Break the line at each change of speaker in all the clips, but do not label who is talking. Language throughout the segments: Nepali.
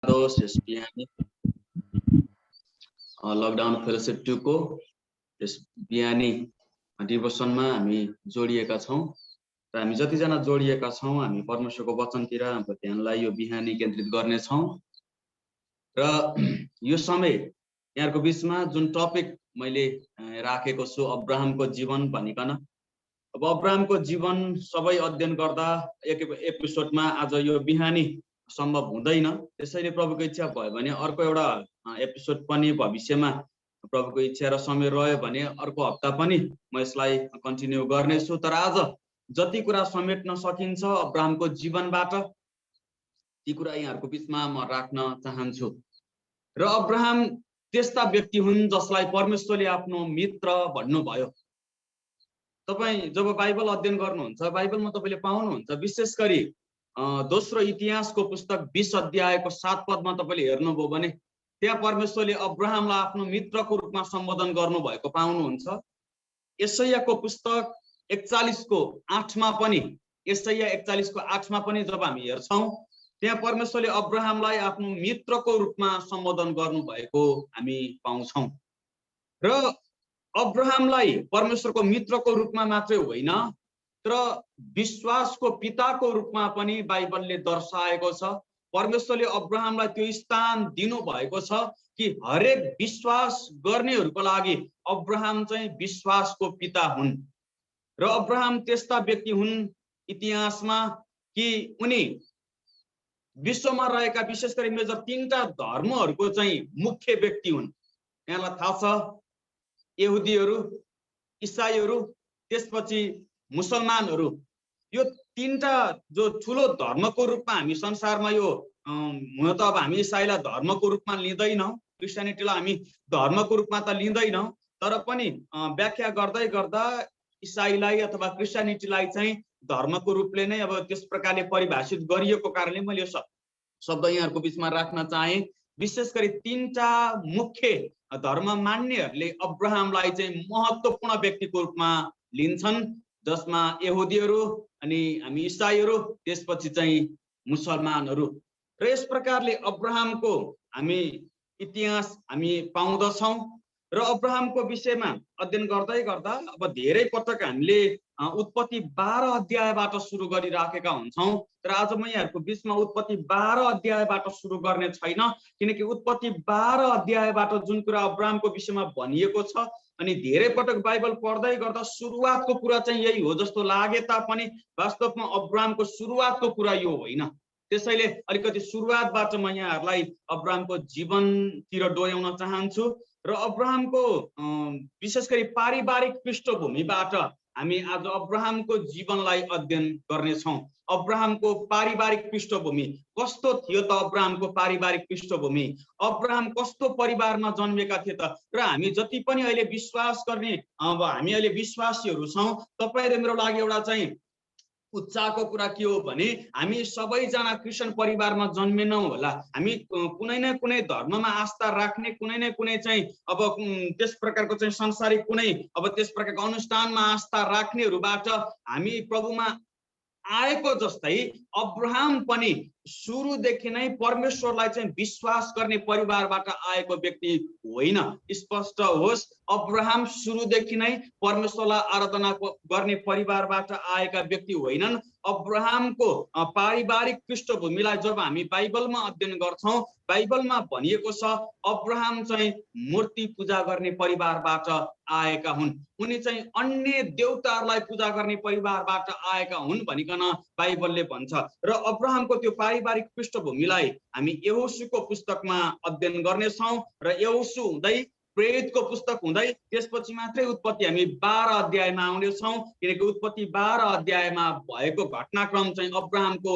दोस्त यस बिहानी लकडाउन फेलोशिप 2 को यस बिहानी डिभोसनमा हामी जोडिएका छौं र हामी जतिजना जोडिएका छौं हामी परमेश्वरको वचनतिर हाम्रो ध्यानलाई यो बिहानी केन्द्रित गर्ने छौं र यो समय यहाँको बीचमा जुन टपिक मैले राखेको छु अब्राहमको जीवन भनिकन। अब अब्राहमको जीवन सबै अध्ययन गर्दा एक एपिसोडमा आज यो बिहानी सम्भव हुँदैन, त्यसैले प्रभुको इच्छा भयो भने अर्को एउटा एपिसोड पनि भविष्यमा प्रभुको इच्छा र समय रह्यो भने अर्को हप्ता पनि म यसलाई कन्टिन्यू गर्नेछु। तर आज जति कुरा समेट्न सकिन्छ अब्राहमको जीवनबाट ती कुरा यहाँहरुको बीचमा म राख्न चाहन्छु। र अब्राहम त्यस्ता व्यक्ति हुन् जसलाई परमेश्वरले आफ्नो मित्र भन्नुभयो। तपाई जब बाइबल अध्ययन गर्नुहुन्छ बाइबलमा तपाईले पाउनुहुन्छ, विशेष गरी दोस्रो इतिहासको पुस्तक 20 अध्यायको 7 पदमा तपाईले हेर्नुभयो भने त्यहाँ परमेश्वरले अब्राहमलाई आफ्नो मित्रको रूपमा सम्बोधन गर्नुभएको पाउनुहुन्छ। यशायाको पुस्तक 41 को 8 मा पनि, यशाया 41 को 8 मा पनि जब हामी हेर्छौं त्यहाँ परमेश्वरले अब्राहमलाई आफ्नो मित्रको रूपमा सम्बोधन गर्नुभएको हामी पाउँछौं। र अब्राहमलाई परमेश्वरको मित्रको रूपमा मात्रै होइन तर विश्वासको पिताको रूपमा पनि बाइबलले दर्शाएको छ। परमेश्वरले अब्राहमलाई त्यो स्थान दिनु भएको छ कि हरेक विश्वास गर्नेहरूको लागि अब्राहम चाहिँ विश्वासको पिता हुन्। र अब्राहम त्यस्ता व्यक्ति हुन् इतिहासमा कि उनी विश्वमा रहेका विशेष गरी मेजर 3टा धर्महरूको चाहिँ मुख्य व्यक्ति हुन्। यहाँलाई थाहा छ यहुदीहरू, इसाईहरू, त्यसपछि मुसलमानहरू, यो 3टा जो ठुलो धर्मको रूपमा हामी संसारमा यो हुन त अब हामी इसाईलाई धर्मको रूपमा लिँदैनौं, क्रिस्चियनिटीलाई हामी धर्मको रूपमा त लिँदैनौं, तर पनि व्याख्या गर्दै गर्दा इसाईलाई अथवा क्रिस्चियनिटीलाई चाहिँ धर्मको रूपले नै अब त्यस प्रकारले परिभाषित गरिएको कारणले मैले यो शब्द यहाँहरुको बीचमा राख्न चाहे। विशेष गरी 3टा मुख्य धर्म मान्नेहरूले अब्राहमलाई चाहिँ महत्त्वपूर्ण व्यक्तिको रूपमा लिन्छन्, जसमा यहुदीहरू अनि हामी इसाईहरू, त्यसपछि चाहिँ मुसलमानहरू। र यस प्रकारले अब्राहमको हामी इतिहास हामी पाउँदछौं। र अब्राहमको विषयमा अध्ययन गर्दै गर्दा अब धेरै पटक हामीले उत्पत्ति 12 अध्यायबाट सुरु गरिराखेका हुन्छौं। तर आज म यहाँहरुको बीचमा उत्पत्ति 12 अध्यायबाट सुरु गर्ने छैन, किनकि उत्पत्ति 12 अध्यायबाट जुन कुरा अब्राहमको विषयमा भनिएको छ अनि धेरै पटक बाइबल पढ्दै गर्दा सुरुवातको कुरा चाहिँ यही हो जस्तो लागे तापनि वास्तवमा अब्राहमको सुरुवातको कुरा यो होइन। त्यसैले अलिकति सुरुवातबाट म यहाँहरुलाई अब्राहमको जीवनतिर डोर्याउन चाहन्छु। र अब्राहमको विशेष गरी पारिवारिक पृष्ठभूमिबाट हामी आज अब्राहमको जीवनलाई अध्ययन गर्नेछौं। अब्राहमको पारिवारिक पृष्ठभूमि कस्तो थियो त? अब्राहमको पारिवारिक पृष्ठभूमि, अब्राहम कस्तो परिवारमा जन्मेका थिए त? र हामी जति पनि अहिले विश्वास गर्ने, अब हामी अहिले विश्वासीहरू छौं, तपाईं र मेरो लागि एउटा चाहिँ उत्साहको कुरा के हो भने हामी सबैजना क्रिस्चियन परिवारमा जन्मेनौं होला। हामी कुनै न कुनै धर्ममा आस्था राख्ने, कुनै न कुनै चाहिँ अब त्यस प्रकारको चाहिँ संसारिक कुनै अब त्यस प्रकारको अनुष्ठानमा आस्था राख्नेहरूबाट हामी प्रभुमा आएको जस्तै अब्राहम पनि सुरुदेखि नै परमेश्वरलाई चाहिँ विश्वास गर्ने परिवारबाट आएको व्यक्ति होइन। स्पष्ट होस्, अब्राहम सुरुदेखि नै परमेश्वरलाई आराधना गर्ने परिवारबाट आएका व्यक्ति होइनन्। अब्राहमको पारिवारिक पृष्ठभूमिलाई जब हामी बाइबलमा अध्ययन गर्छौं, बाइबलमा भनिएको छ अब्राहम चाहिँ मूर्ति पूजा गर्ने परिवारबाट आएका हुन्, उनी चाहिँ अन्य देवताहरूलाई पूजा गर्ने परिवारबाट आएका हुन् भनिकन बाइबलले भन्छ। र अब्राहमको त्यो पारिवारिक पृष्ठभूमिलाई हामी यहोशूको पुस्तकमा अध्ययन गर्नेछौं। र यहोशू हुँदै प्रेरितको पुस्तक हुँदै त्यसपछि मात्रै उत्पत्ति हामी 12 अध्यायमा आउनेछौं, किनकि उत्पत्ति 12 अध्यायमा भएको घटनाक्रम चाहिँ अब्राहमको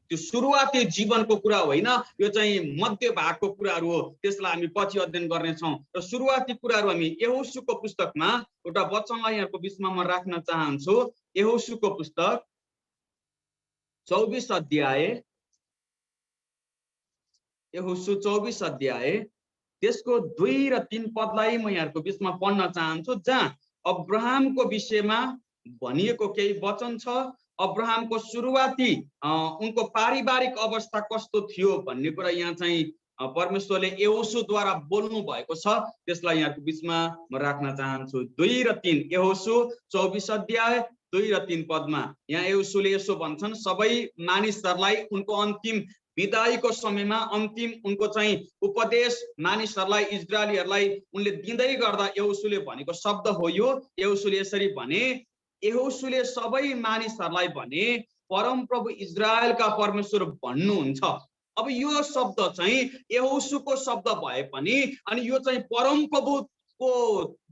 त्यो सुरुवाती जीवनको कुरा होइन, यो चाहिँ मध्य भागको कुराहरू हो। त्यसलाई हामी पछि अध्ययन गर्नेछौं। र सुरुवाती कुराहरू हामी यहोशूको पुस्तकमा एउटा वचनलाई यहाँको बीचमा म राख्न चाहन्छु। यहोशूको पुस्तक 24 अध्याय, यहोशू 24 अध्याय त्यसको 2 र 3 पदलाई म यहाँहरुको बीचमा पढ्न चाहन्छु, जहाँ अब्राहमको विषयमा भनिएको केही वचन छ अब्राहमको सुरुवाती उनको पारिवारिक अवस्था कस्तो थियो भन्ने कुरा यहाँ चाहिँ परमेश्वरले यहोशूद्वारा बोल्नु भएको छ। त्यसलाई यहाँको बिचमा म राख्न चाहन्छु। 2 र 3 यहोशू 24 अध्याय 2 र 3 पदमा यहाँ यहोशूले यसो भन्छन्, सबै मानिसहरूलाई उनको अन्तिम विदाईको समयमा अन्तिम उनको चाहिँ उपदेश मानिसहरूलाई इजरायलीहरूलाई उनले दिँदै गर्दा यहोशूले भनेको शब्द हो यो। यहोशूले यसरी भने, यहोशूले सबै मानिसहरूलाई भने परमप्रभु इजरायलका परमेश्वर भन्नुहुन्छ। अब यो शब्द चाहिँ यहोशूको शब्द भए पनि अनि यो चाहिँ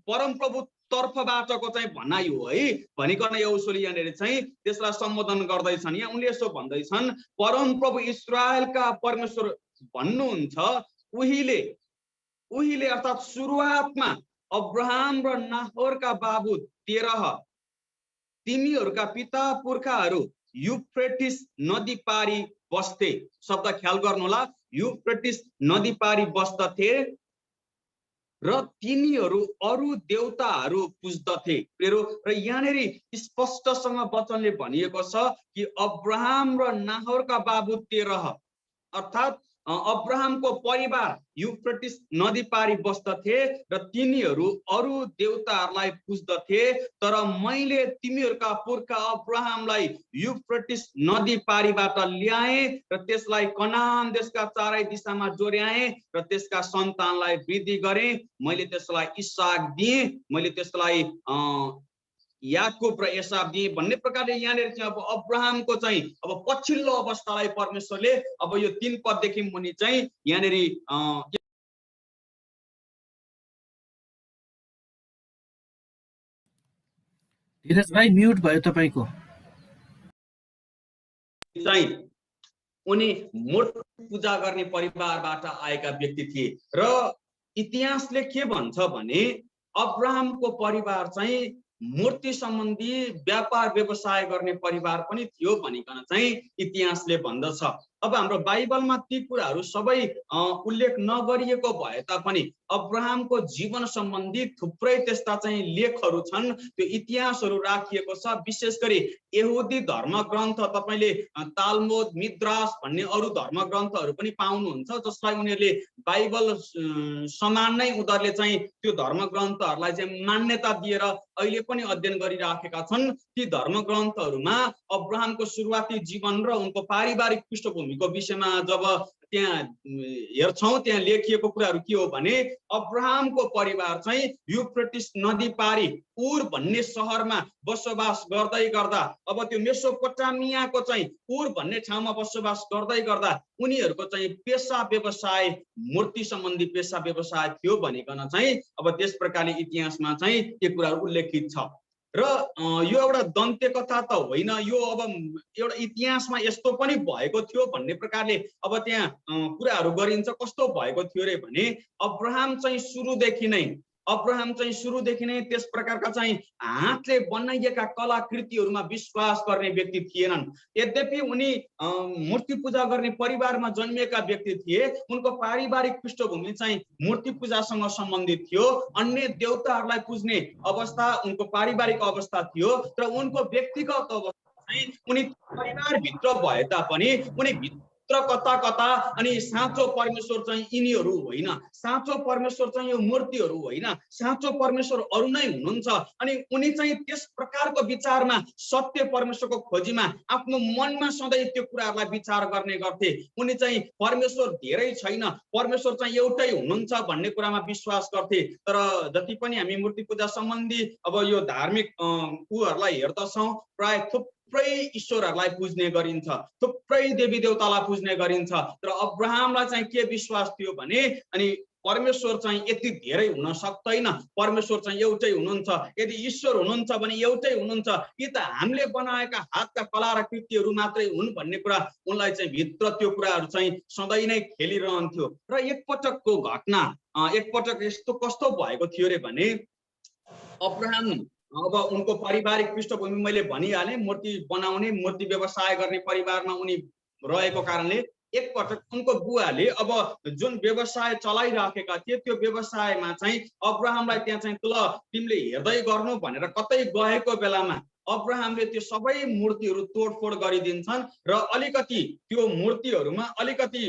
परमप्रभु तर्फबाटको चाहिँ भनाइ हो है भनिकन यहोशूले यहाँनिर चाहिँ त्यसलाई सम्बोधन गर्दैछन्। यहाँ उनले यसो भन्दैछन्, परमप्रभु इजरायलका परमेश्वर भन्नुहुन्छ। उहिले अर्थात् सुरुवातमा अब्राहम र नाहोरका बाबु तेरह, तिमीहरूका पिता पुर्खाहरू युफ्रेटिस नदी पारी बस्थे। शब्द ख्याल गर्नुहोला, युफ्रेटिस नदी पारी बस्दथे र तिनीहरू अरू देवताहरू पुज्दथे। र यहाँनिर स्पष्टसँग वचनले भनिएको छ कि अब्राहम र नाहोरका बाबु तेरह अर्थात् अब्राहमको परिवार युफ्रेटिस नदी पारी बस्दथे र तिनीहरू अरू देवताहरूलाई पुज्दथे। तर मैले तिमीहरूका पुर्खा अब्राहमलाई युफ्रेटिस नदी पारीबाट ल्याएँ र त्यसलाई कनान देशका चारै दिशामा डोर्याएँ र त्यसका सन्तानलाई वृद्धि गरेँ। मैले त्यसलाई इसाक दिएँ, मैले त्यसलाई याकूब र एसाव दिए भन्ने प्रकारले यहाँनिर चाहिँ अब अब्राहमको चाहिँ अब पछिल्लो अवस्थालाई परमेश्वरले अब यो 3 पददेखि मुनि चाहिँ यहाँनिर
धीरज भाइ म्युट भयो तपाईको।
चाहिँ उनी मूर्ति पूजा गर्ने परिवारबाट आएका व्यक्ति थिए र इतिहासले के भन्छ भने अब्राहमको परिवार चाहिँ मूर्ति सम्बन्धी व्यापार व्यवसाय गर्ने परिवार पनि थियो भनिकन चाहिँ इतिहासले भन्दछ। अब हाम्रो बाइबलमा ती कुराहरू सबै उल्लेख नगरिएको भए तापनि अब्राहमको जीवन सम्बन्धी थुप्रै त्यस्ता चाहिँ लेखहरू छन्, त्यो इतिहासहरू राखिएको छ। विशेष गरी यहुदी धर्म ग्रन्थ तपाईले तालमुद, मिद्रास भन्ने अरू धर्म ग्रन्थहरू पनि पाउनुहुन्छ, जसलाई उनीहरूले बाइबल समान नै उनीहरूले चाहिँ त्यो धर्म ग्रन्थहरूलाई चाहिँ मान्यता दिएर अहिले पनि अध्ययन गरिराखेका छन्। ती धर्म ग्रन्थहरूमा अब्राहमको सुरुवाती जीवन र उनको पारिवारिक पृष्ठभूमिको विषयमा जब त्यहाँ हेर्छौं त्यहाँ लेखिएको कुराहरू के हो भने अब्राहमको परिवार चाहिँ युफ्रेटिस नदी पारी उर भन्ने सहरमा बसोबास गर्दै गर्दा अब त्यो मेसोपोटामियाको चाहिँ उर भन्ने ठाउँमा बसोबास गर्दै गर्दा उनीहरूको चाहिँ पेशा व्यवसाय मूर्ति सम्बन्धी पेशा व्यवसाय थियो भनिकन चाहिँ अब त्यस प्रकारले इतिहासमा चाहिँ त्यो कुराहरू उल्लेखित छ। र यो एउटा दन्त्य कथा त होइन, यो अब एउटा इतिहासमा यस्तो पनि भएको थियो भन्ने प्रकारले अब त्यहाँ कुराहरू गरिन्छ। कस्तो भएको थियो रे भने अब्राहम चाहिँ सुरुदेखि नै त्यस प्रकारका चाहिँ हातले बनाइएका कलाकृतिहरूमा विश्वास गर्ने व्यक्ति थिएनन्। यद्यपि उनी मूर्ति पूजा गर्ने परिवारमा जन्मिएका व्यक्ति थिए, उनको पारिवारिक पृष्ठभूमि चाहिँ मूर्ति पूजासँग सम्बन्धित थियो, अन्य देवताहरूलाई पुज्ने अवस्था उनको पारिवारिक अवस्था थियो। तर उनको व्यक्तिगत अवस्था चाहिँ उनी परिवारभित्र भए तापनि उनी कता कता अनि साँचो परमेश्वर चाहिँ यिनीहरू होइन, साँचो परमेश्वर चाहिँ यो मूर्तिहरू होइन, साँचो परमेश्वर अरू नै हुनुहुन्छ। अनि उनी चाहिँ त्यस प्रकारको विचारमा सत्य परमेश्वरको खोजीमा आफ्नो मनमा सधैँ त्यो कुराहरूलाई विचार गर्ने गर्थे। उनी चाहिँ परमेश्वर धेरै छैन, परमेश्वर चाहिँ एउटै हुनुहुन्छ भन्ने कुरामा विश्वास गर्थे। तर जति पनि हामी मूर्ति पूजा सम्बन्धी अब यो धार्मिक उहरूलाई हेर्दछौँ, प्राय थुप्रै ईश्वरहरूलाई पुज्ने गरिन्छ, थुप्रै देवी देवतालाई पुज्ने गरिन्छ। तर अब्राहमलाई चाहिँ के विश्वास थियो भने अनि परमेश्वर चाहिँ यति धेरै हुन सक्दैन, परमेश्वर चाहिँ एउटै हुनुहुन्छ। यदि ईश्वर हुनुहुन्छ भने एउटै हुनुहुन्छ, कि त हामीले बनाएका हातका कला र कृतिहरू मात्रै हुन् भन्ने कुरा उनलाई चाहिँ भित्र त्यो कुराहरू चाहिँ सधैँ नै खेलिरहन्थ्यो। र एकपटक यस्तो कस्तो भएको थियो रे भने अब्राहम अब उनको पारिवारिक पृष्ठभूमि मैले भनिहालेँ, मूर्ति बनाउने मूर्ति व्यवसाय गर्ने परिवारमा उनी रहेको कारणले एकपटक उनको बुवाले अब जुन व्यवसाय चलाइराखेका थिए त्यो व्यवसायमा चाहिँ अब्राहमलाई त्यहाँ चाहिँ ल तिमीले हेर्दै गर्नु भनेर कतै गएको बेलामा अब्राहमले त्यो सबै मूर्तिहरू तोडफोड गरिदिन्छन् र अलिकति त्यो मूर्तिहरूमा अलिकति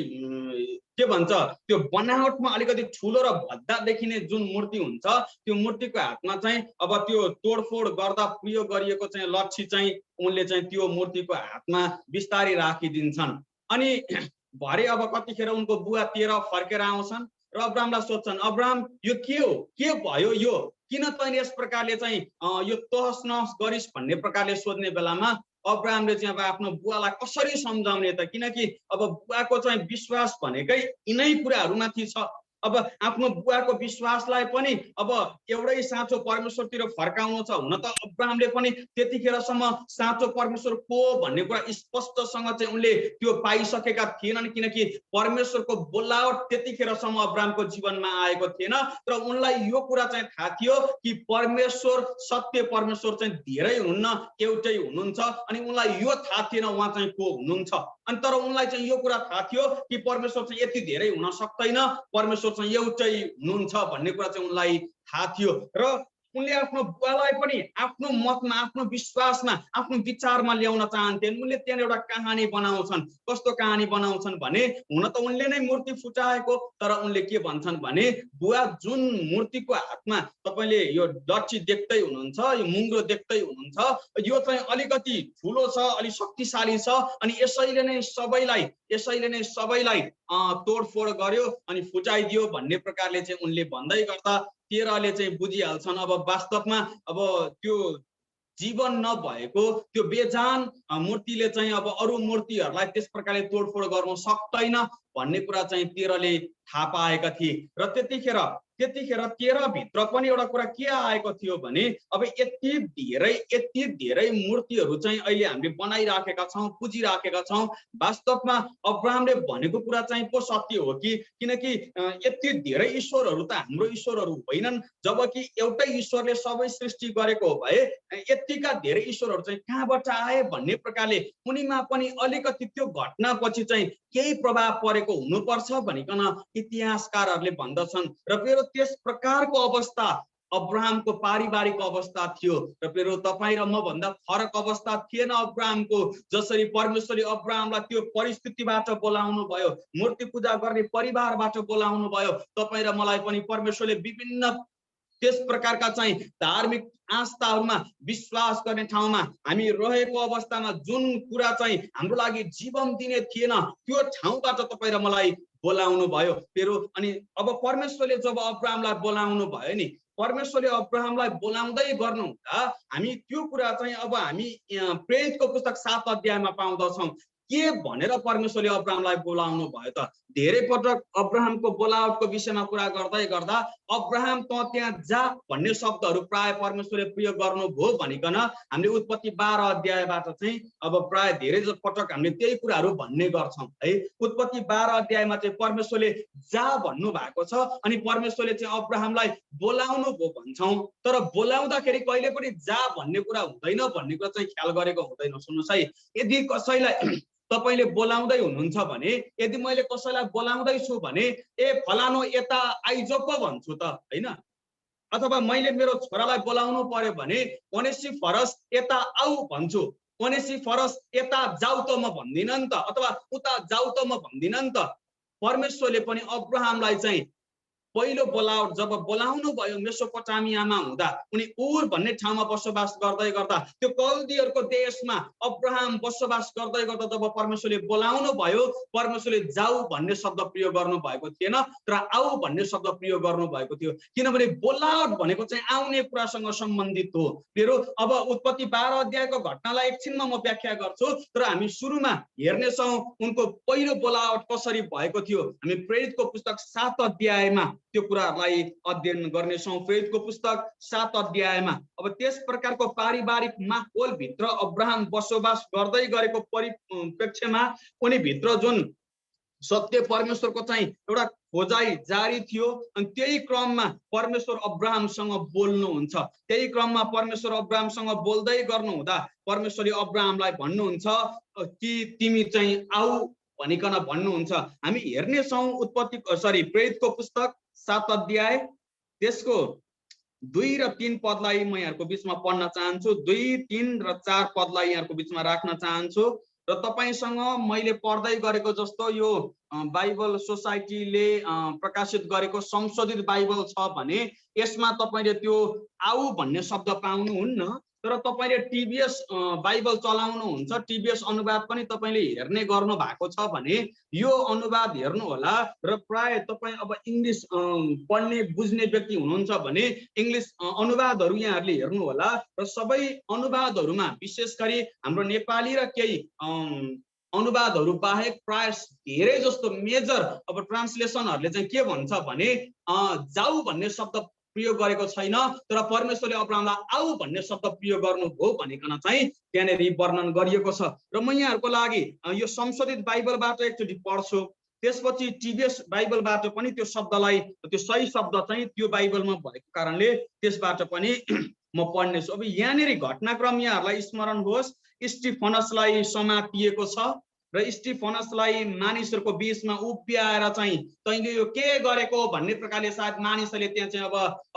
के भन्छ त्यो बनावटमा अलिकति ठुलो र भद्दा देखिने जुन मूर्ति हुन्छ त्यो मूर्तिको हातमा चाहिँ अब त्यो तोडफोड गर्दा प्रयोग गरिएको चाहिँ लच्छी चाहिँ उनले चाहिँ त्यो मूर्तिको हातमा बिस्तारै राखिदिन्छन्। अनि भरे अब कतिखेर उनको बुवा तेह्र फर्केर आउँछन् र अब्राहमलाई सोध्छन् अब्राहम यो के हो, के भयो, यो किन तैँले यस प्रकारले चाहिँ यो तहस नहस गरिस् भन्ने प्रकारले सोध्ने बेलामा अब्राहमले चाहिँ अब आफ्नो बुवालाई कसरी सम्झाउने त, किनकि अब बुवाको चाहिँ विश्वास भनेकै यिनै कुराहरूमाथि छ। अब आफ्नो बुवाको विश्वासलाई पनि अब एउटै साँचो परमेश्वरतिर फर्काउनु छ। हुन त अब्राहमले पनि त्यतिखेरसम्म साँचो परमेश्वर को भन्ने कुरा स्पष्टसँग चाहिँ उनले त्यो पाइसकेका थिएनन्, किनकि परमेश्वरको बोलावट त्यतिखेरसम्म अब्राहमको जीवनमा आएको थिएन। तर उनलाई यो कुरा चाहिँ थाहा थियो कि परमेश्वर सत्य परमेश्वर चाहिँ धेरै हुनुहुन्न, एउटै हुनुहुन्छ। अनि उनलाई यो थाहा थिएन उहाँ चाहिँ को हुनुहुन्छ। अनि तर उनलाई चाहिँ यो कुरा थाहा थियो कि परमेश्वर चाहिँ यति धेरै हुन सक्दैन, परमेश्वर चाहिँ एउटै हुनुहुन्छ भन्ने कुरा चाहिँ उनलाई थाहा थियो। र उनले आफ्नो बुवालाई पनि आफ्नो मतमा, आफ्नो विश्वासमा, आफ्नो विचारमा ल्याउन चाहन्थेन्। उनले त्यहाँ एउटा कहानी बनाउँछन्। कस्तो कहानी बनाउँछन् भने हुन त उनले नै मूर्ति फुटाएको, तर उनले के भन्छन् भने बुवा जुन मूर्तिको हातमा तपाईँले यो लच्छी देख्दै हुनुहुन्छ, यो मुङ्ग्रो देख्दै हुनुहुन्छ, यो चाहिँ अलिकति ठुलो छ, अलि शक्तिशाली छ। अनि यसैले नै सबैलाई तोडफोड गर्यो अनि फुटाइदियो भन्ने प्रकारले चाहिँ उनले भन्दै गर्दा तेह्रले चाहिँ बुझिहाल्छन् अब वास्तवमा अब त्यो जीवन नभएको त्यो बेजान मूर्तिले चाहिँ अब अरू मूर्तिहरूलाई त्यस प्रकारले तोडफोड गर्न सक्दैन भन्ने कुरा चाहिँ तेह्रले थाहा पाएका थिए। र त्यतिखेर तेह्रभित्र पनि एउटा कुरा के आएको थियो भने अब यति धेरै मूर्तिहरू चाहिँ अहिले हामीले बनाइराखेका छौँ, पुजिराखेका छौँ। वास्तवमा अब्राहमले भनेको कुरा चाहिँ पो सत्य हो कि, किनकि यति धेरै ईश्वरहरू त हाम्रो ईश्वरहरू होइनन्। जबकि एउटै ईश्वरले सबै सृष्टि गरेको भए यतिका धेरै ईश्वरहरू चाहिँ कहाँबाट आए भन्ने प्रकारले उनीमा पनि अलिकति त्यो घटनापछि चाहिँ केही प्रभाव परेको हुनुपर्छ भनिकन इतिहासकारहरूले भन्दछन्। र फेरि त्यस प्रकारको अवस्था अब्राहमको पारिवारिक अवस्था थियो। र फेरि तपाईँ र म भन्दा फरक अवस्था थिएन अब्राहमको। जसरी परमेश्वरले अब्राहमलाई त्यो परिस्थितिबाट बोलाउनु भयो, मूर्ति पूजा गर्ने परिवारबाट बोलाउनु भयो, तपाईँ र मलाई पनि परमेश्वरले विभिन्न त्यस प्रकारका चाहिँ धार्मिक आस्थाहरूमा विश्वास गर्ने ठाउँमा हामी रहेको अवस्थामा जुन कुरा चाहिँ हाम्रो लागि जीवन दिने थिएन त्यो ठाउँबाट तपाईँ र मलाई बोलाउनु भयो फेरि। अनि अब परमेश्वरले जब अब्राहमलाई बोलाउनु भयो नि, परमेश्वरले अब्राहमलाई बोलाउँदै गर्नुहुँदा हामी त्यो कुरा चाहिँ अब हामी प्रेरितको पुस्तक 7 अध्यायमा पाउँदछौँ। के भनेर परमेश्वरले अब्राहमलाई बोलाउनु भयो त? धेरै पटक अब्राहमको बोलावटको विषयमा कुरा गर्दै गर्दा अब्राहम त त्यहाँ जा भन्ने शब्दहरू प्राय परमेश्वरले प्रयोग गर्नुभयो भनिकन हामीले उत्पत्ति 12 अध्यायबाट चाहिँ अब प्राय धेरै पटक हामीले त्यही कुराहरू भन्ने गर्छौँ है। उत्पत्ति 12 अध्यायमा चाहिँ परमेश्वरले जा भन्नु भएको छ अनि परमेश्वरले चाहिँ अब्राहमलाई बोलाउनु भयो भन्छौँ। तर बोलाउँदाखेरि कहिले पनि जा भन्ने कुरा हुँदैन भन्ने कुरा चाहिँ ख्याल गरेको हुँदैन। सुन्नुहोस् है, यदि कसैलाई तपाईले बोलाउँदै हुनुहुन्छ भने, यदि मैले कसैलाई बोलाउँदैछु भने ए फलानो यता आइज पो भन्छु त हैन। अथवा मैले मेरो छोरालाई बोलाउनु पर्यो भने ओनेसिफरस यता आऊ भन्छु, ओनेसिफरस यता जाऊ त म भन्दिन नि त, अथवा उता जाऊ त म भन्दिन नि त। परमेश्वरले पनि अब्राहमलाई चाहिँ पहिलो बोलावट जब बोलाउनु भयो मेसोपोटामियामा हुँदा उनी उर भन्ने ठाउँमा बसोबास गर्दै गर्दा त्यो कल्दीहरूको देशमा अब्राहम बसोबास गर्दै गर्दा जब परमेश्वरले बोलाउनु भयो, परमेश्वरले जाऊ भन्ने शब्द प्रयोग गर्नु भएको थिएन, तर आऊ भन्ने शब्द प्रयोग गर्नु भएको थियो। किनभने बोलावट भनेको चाहिँ आउने कुरासँग सम्बन्धित हो। फेरि अब उत्पत्ति 12 अध्यायको घटनालाई एकछिनमा म व्याख्या गर्छु, तर हामी सुरुमा हेर्नेछौँ उनको पहिलो बोलावट कसरी भएको थियो। हामी प्रेरितको पुस्तक 7 अध्यायमा त्यो कुराहरूलाई अध्ययन गर्नेछौँ। प्रेरितको पुस्तक 7 अध्यायमा अब त्यस प्रकारको पारिवारिक माहौल भित्र अब्राहम बसोबास गर्दै गरेको परिप्रेक्ष्यमा उनी भित्र जुन सत्य परमेश्वरको चाहिँ एउटा खोजाइ जारी थियो। अनि त्यही क्रममा परमेश्वर अब्राहमसँग बोल्नुहुन्छ। त्यही क्रममा परमेश्वर अब्राहमसँग बोल्दै गर्नुहुँदा परमेश्वरले अब्राहमलाई भन्नुहुन्छ कि तिमी चाहिँ आऊ भनिकन भन्नुहुन्छ। हामी हेर्नेछौँ प्रेरितको पुस्तक 7 अध्याय त्यसको 2 र 3 पदलाई म यहाँहरुको बीचमा पढ्न चाहन्छु। 2, 3 र 4 पदलाई यहाँहरुको बीचमा राख्न चाहन्छु र तपाईसँग मैले पढ्दै गरेको जस्तो यो बाइबल सोसाइटीले प्रकाशित गरेको संशोधित बाइबल छ भने यसमा तपाईले त्यो आऊ भन्ने शब्द पाउनुहुन्न, तर तपाईले टीबीएस बाइबल चलाउनुहुन्छ, टीबीएस अनुवाद पनि तपाईले हेर्ने गर्नु भएको छ भने यो अनुवाद हेर्नु होला र प्राय तपाई अब इंग्लिश पढ्ने बुझ्ने व्यक्ति हुनुहुन्छ भने इंग्लिश अनुवादहरु यहाँहरुले हेर्नु होला र सबै अनुवादहरुमा विशेष गरी हाम्रो नेपाली र केही अनुवादहरु बाहेक प्राय धेरै जस्तो मेजर अब ट्रान्सलेसनहरुले चाहिँ के भन्छ भने जाऊ भन्ने शब्द प्रयोग गरेको छैन, तर परमेश्वरले अब्राहमलाई आऊ भन्ने शब्द प्रयोग गर्नुभयो भनिकन चाहिँ त्यहाँनेर वर्णन गरिएको छ। र म यहाँहरुको लागि यो संशोधित बाइबलबाट एकचोटी पढ्छु, त्यसपछि टीबीएस बाइबलबाट पनि त्यो शब्दलाई त्यो सही शब्द चाहिँ त्यो बाइबलमा भएको कारणले त्यसबाट पनि म पढ्नेछु। अब यहाँनेर घटनाक्रम यहाँहरुलाई स्मरण होस्, स्टिफनसलाई समातिएको छ र स्टिफनसलाई मानिसहरुको बीचमा उभ्याएर चाहिँ तैले यो के गरेको भन्ने प्रकारले सायद मानिसहरूले त्यहाँ चाहिँ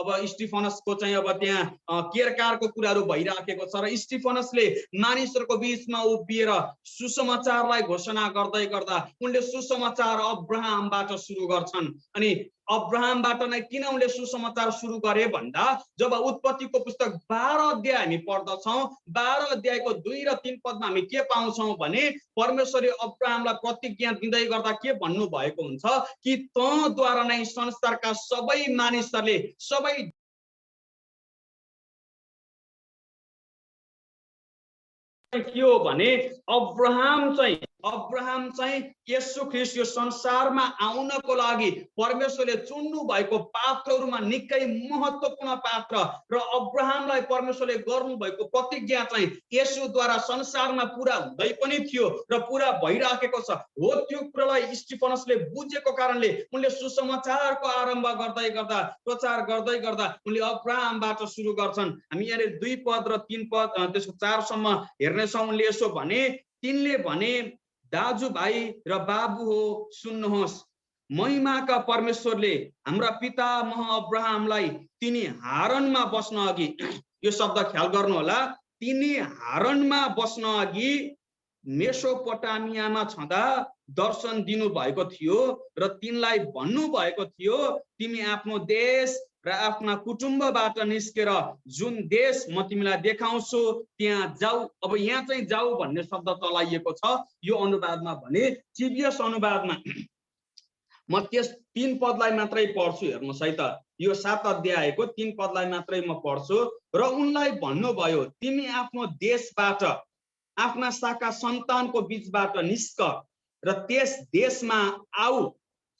अब स्टिफनसको चाहिँ अब त्यहाँ केरकारको कुराहरु भइराखेको छ र स्टिफनसले मानिसहरुको बीचमा उभिएर सुसमाचारलाई घोषणा गर्दै गर्दा उनले सुसमाचार अब्राहमबाट सुरु गर्छन्। अनि अब्राहमबाट नै किन उनले सुसमाचार सुरु गरे भन्दा जब उत्पत्तिको पुस्तक 12 अध्याय हामी पढ्दछौं, 12 अध्यायको 2 र 3 पदमा हामी के पाउँछौं भने परमेश्वरले अब्राहमलाई प्रतिज्ञा दिँदै गर्दा के भन्नु भएको हुन्छ कि तँद्वारा नै संसारका सबै मानिसहरूले सबै के हो भने अब्राहम चाहिँ येशू ख्रीष्ट यो संसारमा आउनको लागि परमेश्वरले चुन्नु भएको पात्रहरुमा निकै महत्त्वपूर्ण पात्र र अब्राहमलाई परमेश्वरले गर्नु भएको प्रतिज्ञा चाहिँ येशूद्वारा संसारमा पूरा हुँदै पनि थियो र पूरा भइराखेको छ। हो त्यो कुरालाई स्टिफनसले बुझेको कारणले उनले सुसमाचारको आरम्भ गर्दै गर्दा प्रचार गर्दै गर्दा उनले अब्राहमबाट सुरु गर्छन्। हामी यहाँ 2 पद र 3 पद त्यसको 4 सम्म हेर्नेछौँ। उनले यसो भने, तिनले भने दाजुभाइ र बाबु हो सुन्नुहोस्, महिमाका परमेश्वरले हाम्रा पितामह अब्राहमलाई तिनी हारानमा बस्न अघि, यो शब्द ख्याल गर्नु होला, तिनी हारानमा बस्न अघि मेसोपोटामियामा छँदा दर्शन दिनु भएको थियो र तिनलाई भन्नु भएको थियो तिमी आफ्नो देश र आफ्ना कुटुम्बबाट निस्केर जुन देश म तिमीलाई देखाउँछु त्यहाँ जाऊ। अब यहाँ चाहिँ जाऊ भन्ने शब्द चलाइएको छ यो अनुवादमा भने टीबीएस अनुवादमा म त्यस 3 पदलाई मात्रै पढ्छु। हेर्नुस् है त, यो 7 अध्यायको 3 पदलाई मात्रै म पढ्छु। र उनलाई भन्नुभयो तिमी आफ्नो देशबाट आफ्ना शाखा सन्तानको बीचबाट निस्क र त्यस देशमा आऊ,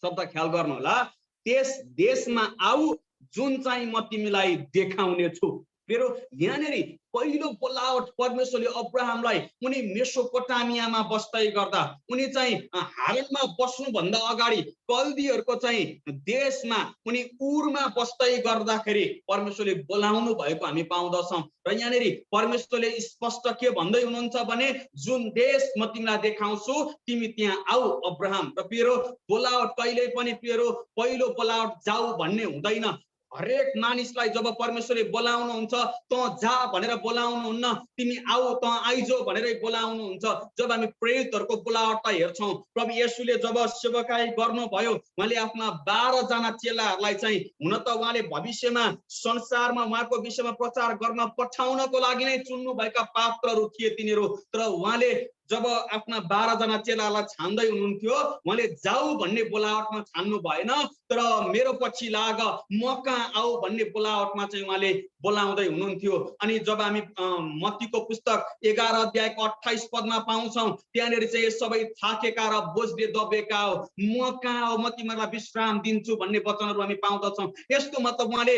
शब्द ख्याल गर्नु होला, त्यस देशमा आऊ जुन चाहिँ म तिमीलाई देखाउने छु। फेरि यहाँनेर पहिलो बोलावट परमेश्वरले अब्राहमलाई उनी मेसोपोटामियामा बस्दै गर्दा उनी चाहिँ हारानमा बस्नु भन्दा अगाडि कल्दीहरुको चाहिँ देशमा उनी उरमा बस्दै गर्दाखेरि परमेश्वरले बोलाउनु भएको हामी पाउँदछौं। र यहाँनेर परमेश्वरले स्पष्ट के भन्दै हुनुहुन्छ भने जुन देश म तिमीलाई देखाउँछु तिमी त्यहाँ आऊ अब्राहम। र फेरि बोलावट कहिले पनि पहिलो बोलावट जाऊ भन्ने हुँदैन। हरेक मानिसलाई जब परमेश्वरले बोलाउनुहुन्छ त जा भनेर बोलाउनुहुन्न, तिमी आऊ त आइजो भनेर बोलाउनुहुन्छ। जब हामी प्रेरितहरुको बोलावटलाई हेर्छौं, प्रभु येशूले जब सेवकाई गर्नुभयो उहाँले आफ्ना 12 जना चेलाहरुलाई चाहिँ हुन त उहाँले भविष्यमा संसारमा उहाँको विषयमा प्रचार गर्न पठाउनको लागि नै चुन्नु भएका पात्रहरु थिए तिनीहरु। तर उहाँले जब आफ्ना 12 जना चेलालाई छान्दै हुनुहुन्थ्यो उहाँले जाऊ भन्ने बोलावटमा छान्नु भएन, तर मेरो पछि लाग म कहाँ आऊ भन्ने बोलावटमा चाहिँ उहाँले बोलाउँदै हुनुहुन्थ्यो। अनि जब हामी मत्तीको पुस्तक 11 अध्यायको 28 पदमा पाउँछौं त्यहाँनेर चाहिँ सबै थाकेका र बोझले दबेका हो, म कहाँ हो, म तिमीलाई विश्राम दिन्छु भन्ने वचनहरु हामी पाउँदछौं। यस्तो मतलब उहाँले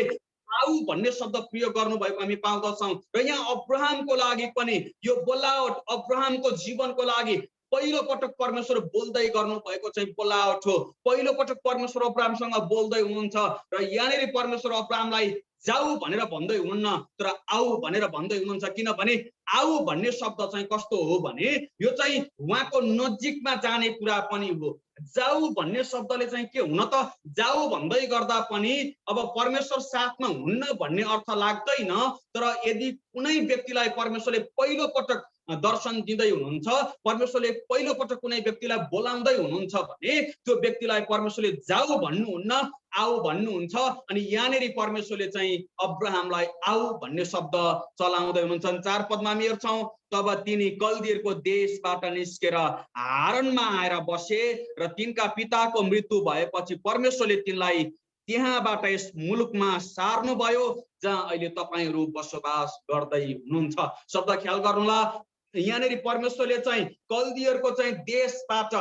आऊ भन्ने शब्द प्रयोग गर्नु भएको हामी पाउँदछौं। र यहाँ अब्राहमको लागि पनि यो बोलावट अब्राहमको जीवनको लागि पहिलो पटक परमेश्वर बोल्दै गर्नु भएको चाहिँ बोलावट हो। पहिलो पटक परमेश्वर अब्राहमसँग बोल्दै हुनुहुन्छ र यहाँनेर परमेश्वर अब्राहमलाई जाऊ भनेर भन्दै हुनुहुन्न तर आऊ भनेर भन्दै हुनुहुन्छ। किनभने आऊ भन्ने शब्द चाहिँ कस्तो हो भने यो चाहिँ उहाँको नजिकमा जाने कुरा पनि हो। जाऊ भन्ने शब्दले चाहिँ के हुन त जाऊ भन्दै गर्दा पनि अब परमेश्वर साथमा हुन्न भन्ने अर्थ लाग्दैन। तर यदि कुनै व्यक्तिलाई परमेश्वरले पहिलो पटक दर्शन दिँदै हुनुहुन्छ, परमेश्वरले पहिलो पटक कुनै व्यक्तिलाई बोलाउँदै हुनुहुन्छ भने त्यो व्यक्तिलाई परमेश्वरले जाऊ भन्नुहुन्न, आऊ भन्नुहुन्छ। अनि यहाँनेरि परमेश्वरले चाहिँ अब्राहमलाई आऊ भन्ने शब्द चलाउँदै हुनुहुन्छ। 4 पदमा हामी हेर्छौँ, तब तिनी कल्दीहरूको देशबाट निस्केर हारानमा आएर बसे र तिनका पिताको मृत्यु भएपछि परमेश्वरले तिनलाई त्यहाँबाट यस मुलुकमा सार्नुभयो जहाँ अहिले तपाईहरू बसोबास गर्दै हुनुहुन्छ। शब्द ख्याल गर्नुला, यहाँनेरि परमेश्वरले चाहिँ कल्दीहरूको चाहिँ देशबाट,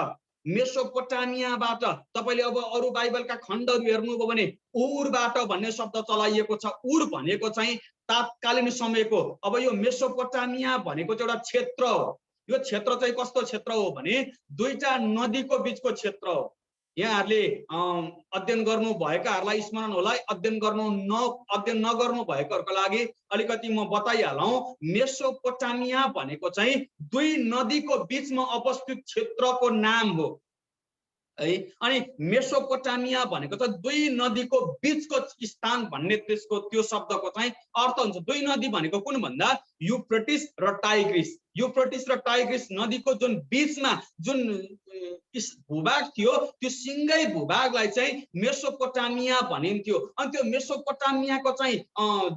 मेसोपोटामियाबाट, तपाईले अब अरू बाइबलका खण्डहरू हेर्नुभयो भने उरबाट भन्ने शब्द चलाइएको छ। उर भनेको चाहिँ तात्कालीन समयको, अब यो मेसोपोटामिया भनेको चाहिँ एउटा क्षेत्र हो। यो क्षेत्र चाहिँ कस्तो क्षेत्र हो भने दुईटा नदीको बीचको क्षेत्र हो। यहाँहरूले अध्ययन गर्नु भएकाहरूलाई स्मरण होला, अध्ययन नगर्नु भएकोहरूको लागि अलिकति म बताइहालौँ। मेसोपोटामिया भनेको चाहिँ दुई नदीको बीचमा अवस्थित क्षेत्रको नाम हो है। अनि मेसोपोटामिया भनेको चाहिँ दुई नदीको बीचको स्थान भन्ने त्यसको त्यो शब्दको चाहिँ अर्थ हुन्छ। दुई नदी भनेको कुन भन्दा युफ्रेटिस र टाइग्रिस। युफ्रेटिस र टाइग्रिस नदीको जुन बीचमा जुन भूभाग थियो त्यो सिंगै भूभागलाई चाहिँ मेसोपोटामिया भनिन्थ्यो। अनि त्यो मेसोपोटामियाको चाहिँ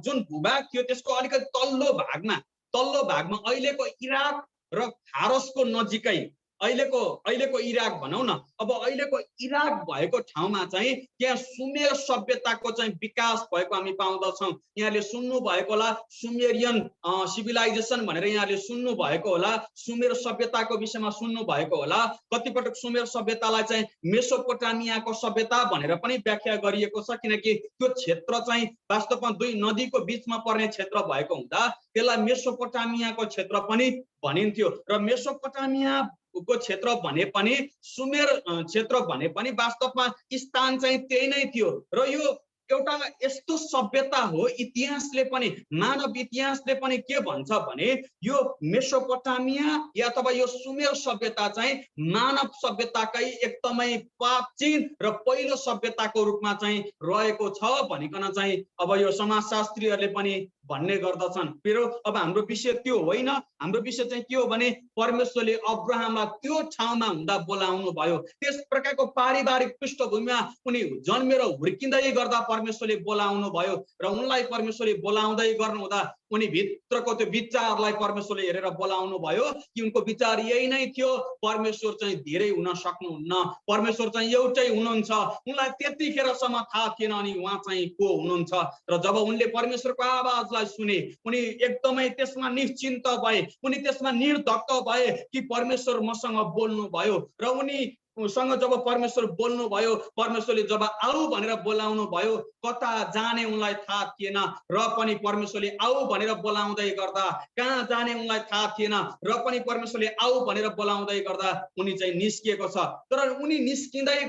जुन भूभाग थियो त्यसको अलिकति तल्लो भागमा अहिलेको इराक र फारसको नजिकै अहिलेको इराक भनौँ न, अब अहिलेको इराक भएको ठाउँमा चाहिँ त्यहाँ सुमेर सभ्यताको चाहिँ विकास भएको हामी पाउँदछौँ। यहाँले सुन्नु भएको होला सुमेरियन सिभिलाइजेसन भनेर, यहाँले सुन्नु भएको होला सुमेर सभ्यताको विषयमा सुन्नु भएको होला। कतिपटक सुमेर सभ्यतालाई चाहिँ मेसोपोटामियाको सभ्यता भनेर पनि व्याख्या गरिएको छ, किनकि त्यो क्षेत्र चाहिँ वास्तवमा दुई नदीको बीचमा पर्ने क्षेत्र भएको हुँदा त्यसलाई मेसोपोटामियाको क्षेत्र पनि भनिन्थ्यो। र मेसोपोटामिया को क्षेत्र भने पनि सुमेर क्षेत्र भने पनि वास्तवमा स्थान चाहिँ त्यही नै थियो। र यो एउटा यस्तो सभ्यता हो, इतिहासले पनि, मानव इतिहासले पनि के भन्छ भने यो मेसोपोटामिया या अथवा यो सुमेर सभ्यता चाहिँ मानव सभ्यताकै एकदमै प्राचीन र पहिलो सभ्यताको रूपमा चाहिँ रहेको छ भनिकन चाहिँ अब यो समाजशास्त्रीहरूले पनि भन्ने गर्दछन्। फेरि अब हाम्रो विषय त्यो होइन। हाम्रो विषय चाहिँ के हो भने परमेश्वरले अब्राहमलाई त्यो ठाउँमा हुँदा बोलाउनु भयो। त्यस प्रकारको पारिवारिक पृष्ठभूमिमा उनी जन्मेर हुर्किँदै गर्दा परमेश्वरले बोलाउनु भयो र उनलाई परमेश्वरले बोलाउँदै गर्नु हुँदा उनी भित्रको त्यो विचारलाई परमेश्वरले हेरेर बोलाउनु भयो कि उनको विचार यही नै थियो, परमेश्वर चाहिँ धेरै हुन सक्नुहुन्न, परमेश्वर चाहिँ एउटै हुनुहुन्छ। उनलाई त्यतिखेरसम्म थाहा थिएन अनि उहाँ चाहिँ को हुनुहुन्छ। र जब उनले परमेश्वरको आवाजलाई सुने उनी एकदमै त्यसमा निश्चिन्त भए, उनी त्यसमा निर्धक्क भए कि परमेश्वर मसँग बोल्नु भयो। र उनीसँग जब परमेश्वर बोल्नु भयो, परमेश्वरले जब आऊ भनेर बोलाउनु भयो, कता जाने उनलाई थाहा थिएन र पनि परमेश्वरले आऊ भनेर बोलाउँदै गर्दा, कहाँ जाने उनलाई थाहा थिएन र पनि परमेश्वरले आऊ भनेर बोलाउँदै गर्दा उनी चाहिँ निस्किएको छ। तर उनी निस्किँदै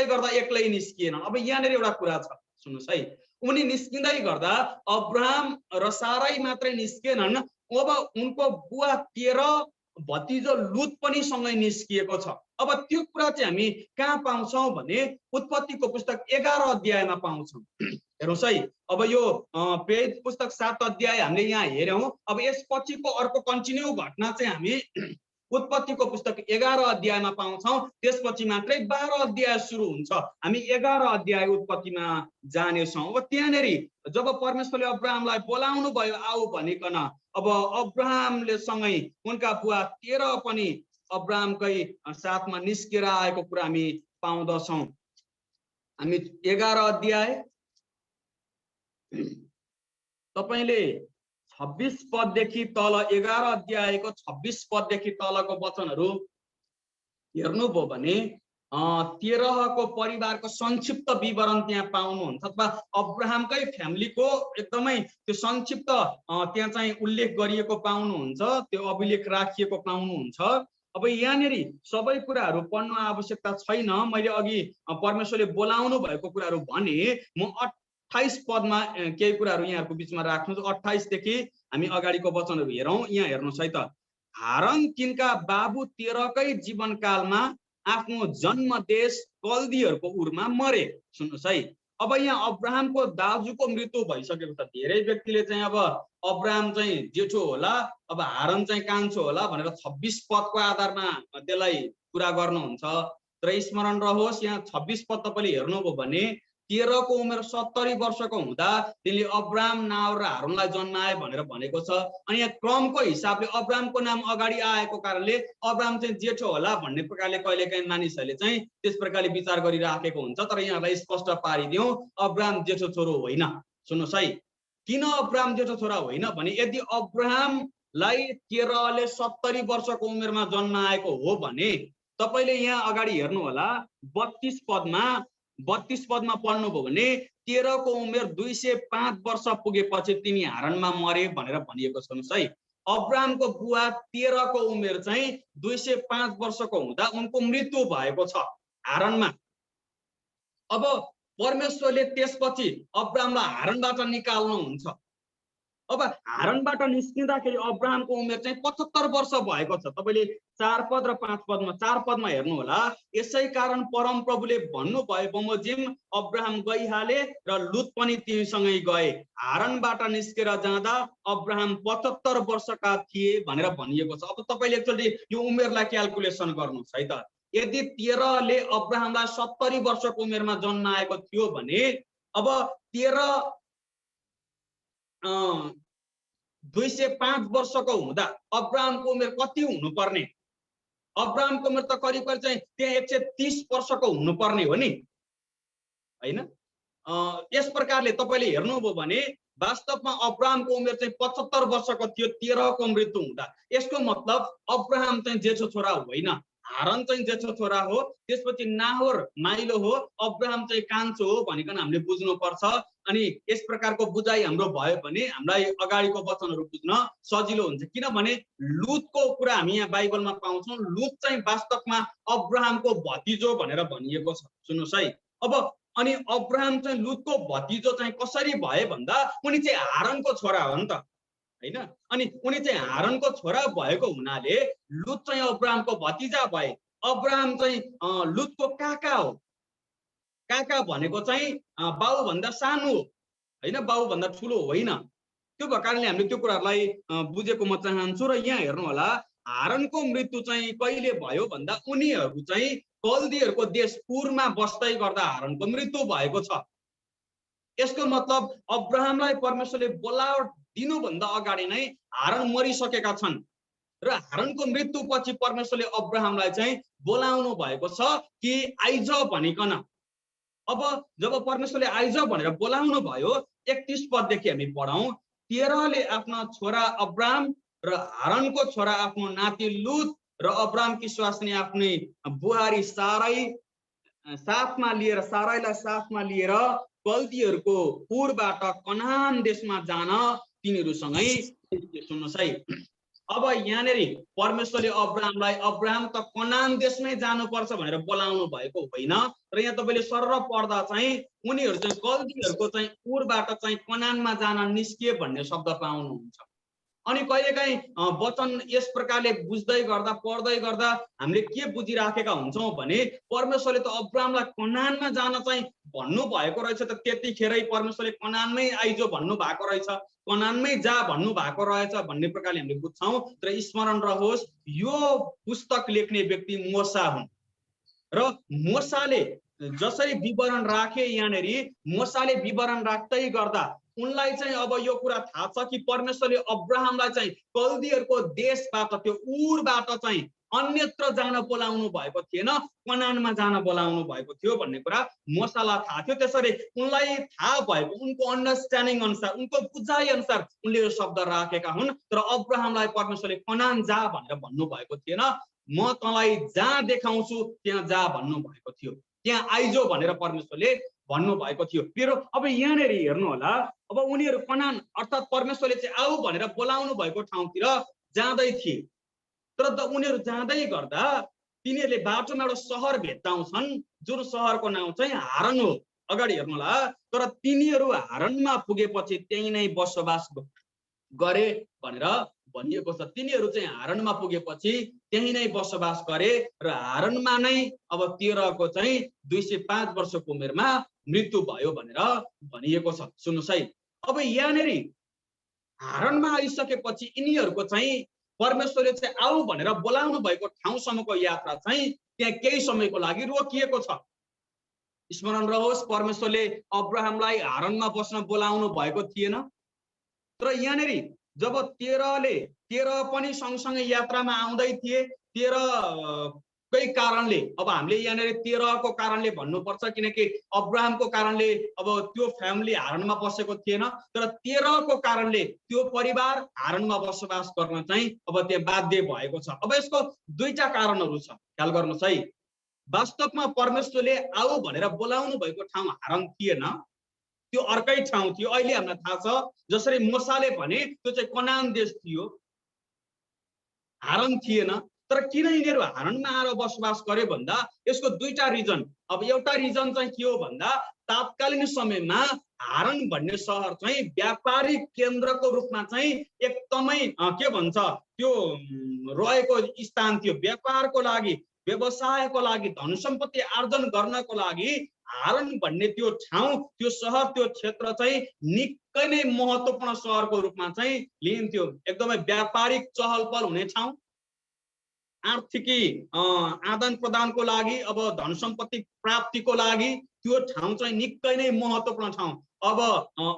गर्दा एक्लै निस्किएन। अब यहाँनिर एउटा कुरा छ, सुन्नुहोस् है, उनी निस्किँदै गर्दा अब्राहम र सारै मात्रै निस्केनन्, अब उनको बुवा तेरह भतिजो लुत पनि सँगै निस्किएको छ। अब त्यो कुरा चाहिँ हामी कहाँ पाउँछौँ भने उत्पत्तिको पुस्तक 11 अध्यायमा पाउँछौँ। हेर्नुहोस् है, अब यो प्रेरित पुस्तक 7 अध्याय हामीले यहाँ हेर्यौँ। अब यसपछिको अर्को कन्टिन्यू घटना चाहिँ हामी उत्पत्तिको पुस्तक 11 अध्यायमा पाउँछौँ। त्यसपछि मात्रै 12 अध्याय सुरु हुन्छ। हामी 11 अध्याय उत्पत्तिमा जानेछौँ। अब त्यहाँनेरि जब परमेश्वरले अब्राहमलाई बोलाउनु भयो आऊ भनिकन, अब अब्राहमले सँगै उनका बुवा तेरह पनि अब्राहमकै साथमा निस्केर आएको कुरा हामी पाउँदछौँ। हामी 11 अध्याय तपाईले 26 पददेखि तल, 11 अध्यायको 26 पददेखि तलको वचनहरू हेर्नुभयो भने तेरहको परिवारको संक्षिप्त विवरण त्यहाँ पाउनुहुन्छ, अथवा अब्राहमकै फ्यामिलीको एकदमै त्यो संक्षिप्त त्यहाँ चाहिँ उल्लेख गरिएको पाउनुहुन्छ, त्यो अभिलेख राखिएको पाउनुहुन्छ। अब यहाँनेरि सबै कुराहरू पढ्नु आवश्यकता छैन। मैले अघि परमेश्वरले बोलाउनु भएको कुराहरू भने, म 28 पदमा केही कुराहरू यहाँहरूको बिचमा राख्नु। 28 देखि हामी अगाडिको वचनहरू हेरौँ। यहाँ हेर्नुहोस् है त। हारन तिनका बाबु तेरकै जीवनकालमा आफ्नो जन्म देश कल्दीहरूको उरमा मरे। सुन्नुहोस् है, अब यहाँ अब्राहमको दाजुको मृत्यु भइसकेको छ। धेरै व्यक्तिले चाहिँ अब अब्राहम चाहिँ जेठो होला, अब हारन चाहिँ कान्छो होला भनेर 26 पदको आधारमा त्यसलाई कुरा गर्नुहुन्छ। तर स्मरण रहोस्, यहाँ 26 पद तपाईँले हेर्नुभयो भने तेरको उमेर 70 वर्षको हुँदा तिनले अब्राहम, नाहोर र हारुनलाई जन्माए भनेर भनेको छ। अनि यहाँ क्रमको हिसाबले अब्राहमको नाम अगाडि आएको कारणले अब्राहम चाहिँ जेठो होला भन्ने प्रकारले कहिलेकाहीँ मानिसहरूले चाहिँ त्यस प्रकारले विचार गरिराखेको हुन्छ। तर यहाँलाई स्पष्ट पारिदिउँ, अब्राहम जेठो छोरो होइन। सुन्नुहोस् है, किन अब्राहम जेठो छोरा होइन भने यदि अब्राहमलाई तेरले 70 वर्षको उमेरमा जन्माएको हो भने तपाईँले यहाँ अगाडि हेर्नु होला 32 पदमा पढ्नुभयो भने तेरको उमेर 205 वर्ष पुगेपछि तिनी हारनमा मरे भनेर भनिएको छ। सुन्नुहोस् है, अब्राहमको बुवा तेरको उमेर चाहिँ 205 वर्षको हुँदा उनको मृत्यु भएको छ हारनमा। अब परमेश्वरले त्यसपछि अब्राहमलाई हारनबाट निकाल्नुहुन्छ। अब हारनबाट निस्किँदाखेरि अब्राहमको उमेर चाहिँ 75 वर्ष भएको छ। तपाईँले 4 पद र 5 पदमा 4 पदमा हेर्नु होला। यसै कारण परम प्रभुले भन्नुभयो, बमोजिम अब्राहम गइहाले र लुत पनि तिमीसँगै गए। हारनबाट निस्केर जाँदा अब्राहम 75 वर्षका थिए भनेर भनिएको छ। अब तपाईँले एकचोटि यो उमेरलाई क्याल्कुलेसन गर्नुहोस् है त। यदि तेरले अब्राहमलाई 70 वर्षको उमेरमा जन्माएको थियो भने अब 205 वर्षको हुँदा अब्राहमको उमेर कति हुनुपर्ने? अब्राहमको उमेर त करिब चाहिँ त्यहाँ 130 वर्षको हुनुपर्ने हो नि, होइन? यस प्रकारले तपाईँले हेर्नुभयो भने वास्तवमा अब्राहमको उमेर चाहिँ 75 वर्षको थियो तेरको मृत्यु हुँदा। यसको मतलब अब्राहम चाहिँ जेठो छोरा होइन, हारन चाहिँ जेठो छोरा हो, त्यसपछि नाहोर माइलो हो, अब्राहम चाहिँ कान्छो हो भनिकन हामीले बुझ्नुपर्छ। अनि यस प्रकारको बुझाइ हाम्रो भयो भने हामीलाई अगाडिको वचनहरू बुझ्न सजिलो हुन्छ। किनभने लुतको कुरा हामी यहाँ बाइबलमा पाउँछौँ। लुत चाहिँ वास्तवमा अब्राहमको भतिजो भनेर भनिएको छ। सुन्नुहोस् है, अब अनि अब्राहम चाहिँ लुतको भतिजो चाहिँ कसरी भए भन्दा उनी चाहिँ हारनको छोरा हो नि त, होइन? अनि उनी चाहिँ हारनको छोरा भएको हुनाले लुत चाहिँ अब्राहमको भतिजा भए। अब्राहम चाहिँ लुतको काका हो। काका भनेको चाहिँ बाउभन्दा सानो हो, होइन? बाउभन्दा ठुलो होइन। त्यो भएको कारणले हामीले त्यो कुराहरूलाई बुझेको म चाहन्छु। र यहाँ हेर्नु होला, हारनको मृत्यु चाहिँ कहिले भयो भन्दा उनीहरू चाहिँ कल्दीहरूको देश उरमा बस्दै गर्दा हारनको मृत्यु भएको छ। यसको मतलब अब्राहमलाई परमेश्वरले बोलावट दिनुभन्दा अगाडि नै हारन मरिसकेका छन् र हारनको मृत्युपछि परमेश्वरले अब्राहमलाई चाहिँ बोलाउनु भएको छ कि आइज भनिकन। अब जब परमेश्वरले आइज भनेर बोलाउनु भयो, 31 पददेखि हामी पढौँ। तेरले आफ्ना छोरा अब्राहम र हारनको छोरा आफ्नो नाति लुत र अब्राहमकी स्वास्नी आफ्नै बुहारी साराईलाई साथमा लिएर कल्दीहरूको उरबाट कनान देशमा जान तिनीहरूसँगै। सुन्नुहोस् है, अब यहाँनेरि परमेश्वरले अब्राहमलाई अब्राहम त कनान देशमै जानुपर्छ भनेर बोलाउनु भएको होइन। र यहाँ तपाईँले सरर पढ्दा चाहिँ उनीहरू चाहिँ कल्दीहरूको चाहिँ उरबाट चाहिँ कनानमा जान निस्किए भन्ने शब्द पाउनुहुन्छ। अनि कहिलेकाहीँ वचन यस प्रकारले बुझ्दै गर्दा पढ्दै गर्दा हामीले के बुझिराखेका हुन्छौँ भने परमेश्वरले त अब्राहमलाई कनानमा जान चाहिँ भन्नु भएको रहेछ, त त्यतिखेरै परमेश्वरले कनानमै आइजो भन्नु भएको रहेछ, कनानमै जा भन्नु भएको रहेछ भन्ने प्रकारले हामीले बुझ्छौँ। तर स्मरण रहोस्, यो पुस्तक लेख्ने व्यक्ति मोसा हुन् र मोसाले जसरी विवरण राखे, यहाँनेरि मोसाले विवरण राख्दै गर्दा उनलाई चाहिँ अब यो कुरा थाहा छ कि परमेश्वरले अब्राहमलाई चाहिँ कल्दीहरूको देशबाट, त्यो उरबाट चाहिँ अन्यत्र जान बोलाउनु भएको थिएन, कनानमा जान बोलाउनु भएको थियो भन्ने कुरा मोसालाई थाहा थियो। त्यसरी उनलाई थाहा भएको, उनको अन्डरस्ट्यान्डिङ अनुसार, उनको बुझाइ अनुसार उनले यो शब्द राखेका हुन्। तर अब्राहमलाई परमेश्वरले कनान जा भनेर भन्नुभएको थिएन, म तँलाई जहाँ देखाउँछु त्यहाँ जा भन्नुभएको थियो, त्यहाँ आइजो भनेर परमेश्वरले भन्नुभएको थियो। फेरि अब यहाँनिर हेर्नु होला, अब उनीहरू कनान अर्थात् परमेश्वरले चाहिँ आऊ भनेर बोलाउनु भएको ठाउँतिर जाँदै थिए। तर उनीहरू जाँदै गर्दा तिनीहरूले बाटोमा एउटा सहर भेट्टाउँछन्, जुन सहरको नाउँ चाहिँ हारन हो। अगाडि हेर्नुहोला, तर तिनीहरू हारानमा पुगेपछि त्यही नै बसोबास गरे भनेर भनिएको छ। तिनीहरू चाहिँ हारानमा पुगेपछि त्यही नै बसोबास गरे र हारानमा नै अब तेरहको चाहिँ 205 वर्षको उमेरमा मृत्यु भयो भनेर भनिएको छ। सुन्नुहोस् है, अब यहाँनेरि हारानमा आइसकेपछि यिनीहरूको चाहिँ परमेश्वरले चाहिँ आऊ भनेर बोलाउनु भएको ठाउँसम्मको यात्रा चाहिँ त्यहाँ केही समयको लागि रोकिएको छ। स्मरण रहोस्, परमेश्वरले अब्राहमलाई हारानमा बस्न बोलाउनु भएको थिएन। तर यहाँनेरि जब तेरह पनि सँगसँगै यात्रामा आउँदै थिए, तेरहकै कारणले अब हामीले यहाँनेरि तेरहको कारणले भन्नुपर्छ, किनकि अब्राहमको कारणले अब त्यो फ्यामिली हारानमा बसेको थिएन, तर तेरहको कारणले त्यो परिवार हारानमा बसोबास गर्न चाहिँ अब त्यहाँ बाध्य भएको छ। अब यसको दुईटा कारणहरू छ, ख्याल गर्नुहोस् है। वास्तवमा परमेश्वरले आऊ भनेर बोलाउनु भएको ठाउँ हारान थिएन, त्यो अर्कै ठाउँ थियो। अहिले हामीलाई थाहा छ, जसरी मूसाले भने त्यो चाहिँ कनान देश थियो, हारान थिएन। तर किन यिनीहरू हारानमा आएर बसोबास गरे भन्दा यसको दुईटा रिजन। अब एउटा रिजन चाहिँ के हो भन्दा तात्कालीन समयमा हारान भन्ने सहर चाहिँ व्यापारिक केन्द्रको रूपमा चाहिँ एकदमै के भन्छ त्यो रहेको स्थान थियो। व्यापारको लागि, व्यवसायको लागि, धन सम्पत्ति आर्जन गर्नको लागि हारान भन्ने त्यो ठाउँ, त्यो सहर, त्यो क्षेत्र चाहिँ निकै नै महत्त्वपूर्ण सहरको रूपमा चाहिँ लिइन्थ्यो। एकदमै व्यापारिक चहल पहल हुने ठाउँ, आर्थिकी आदान प्रदानको लागि, अब धन सम्पत्ति प्राप्तिको लागि त्यो ठाउँ चाहिँ निकै नै महत्त्वपूर्ण ठाउँ। अब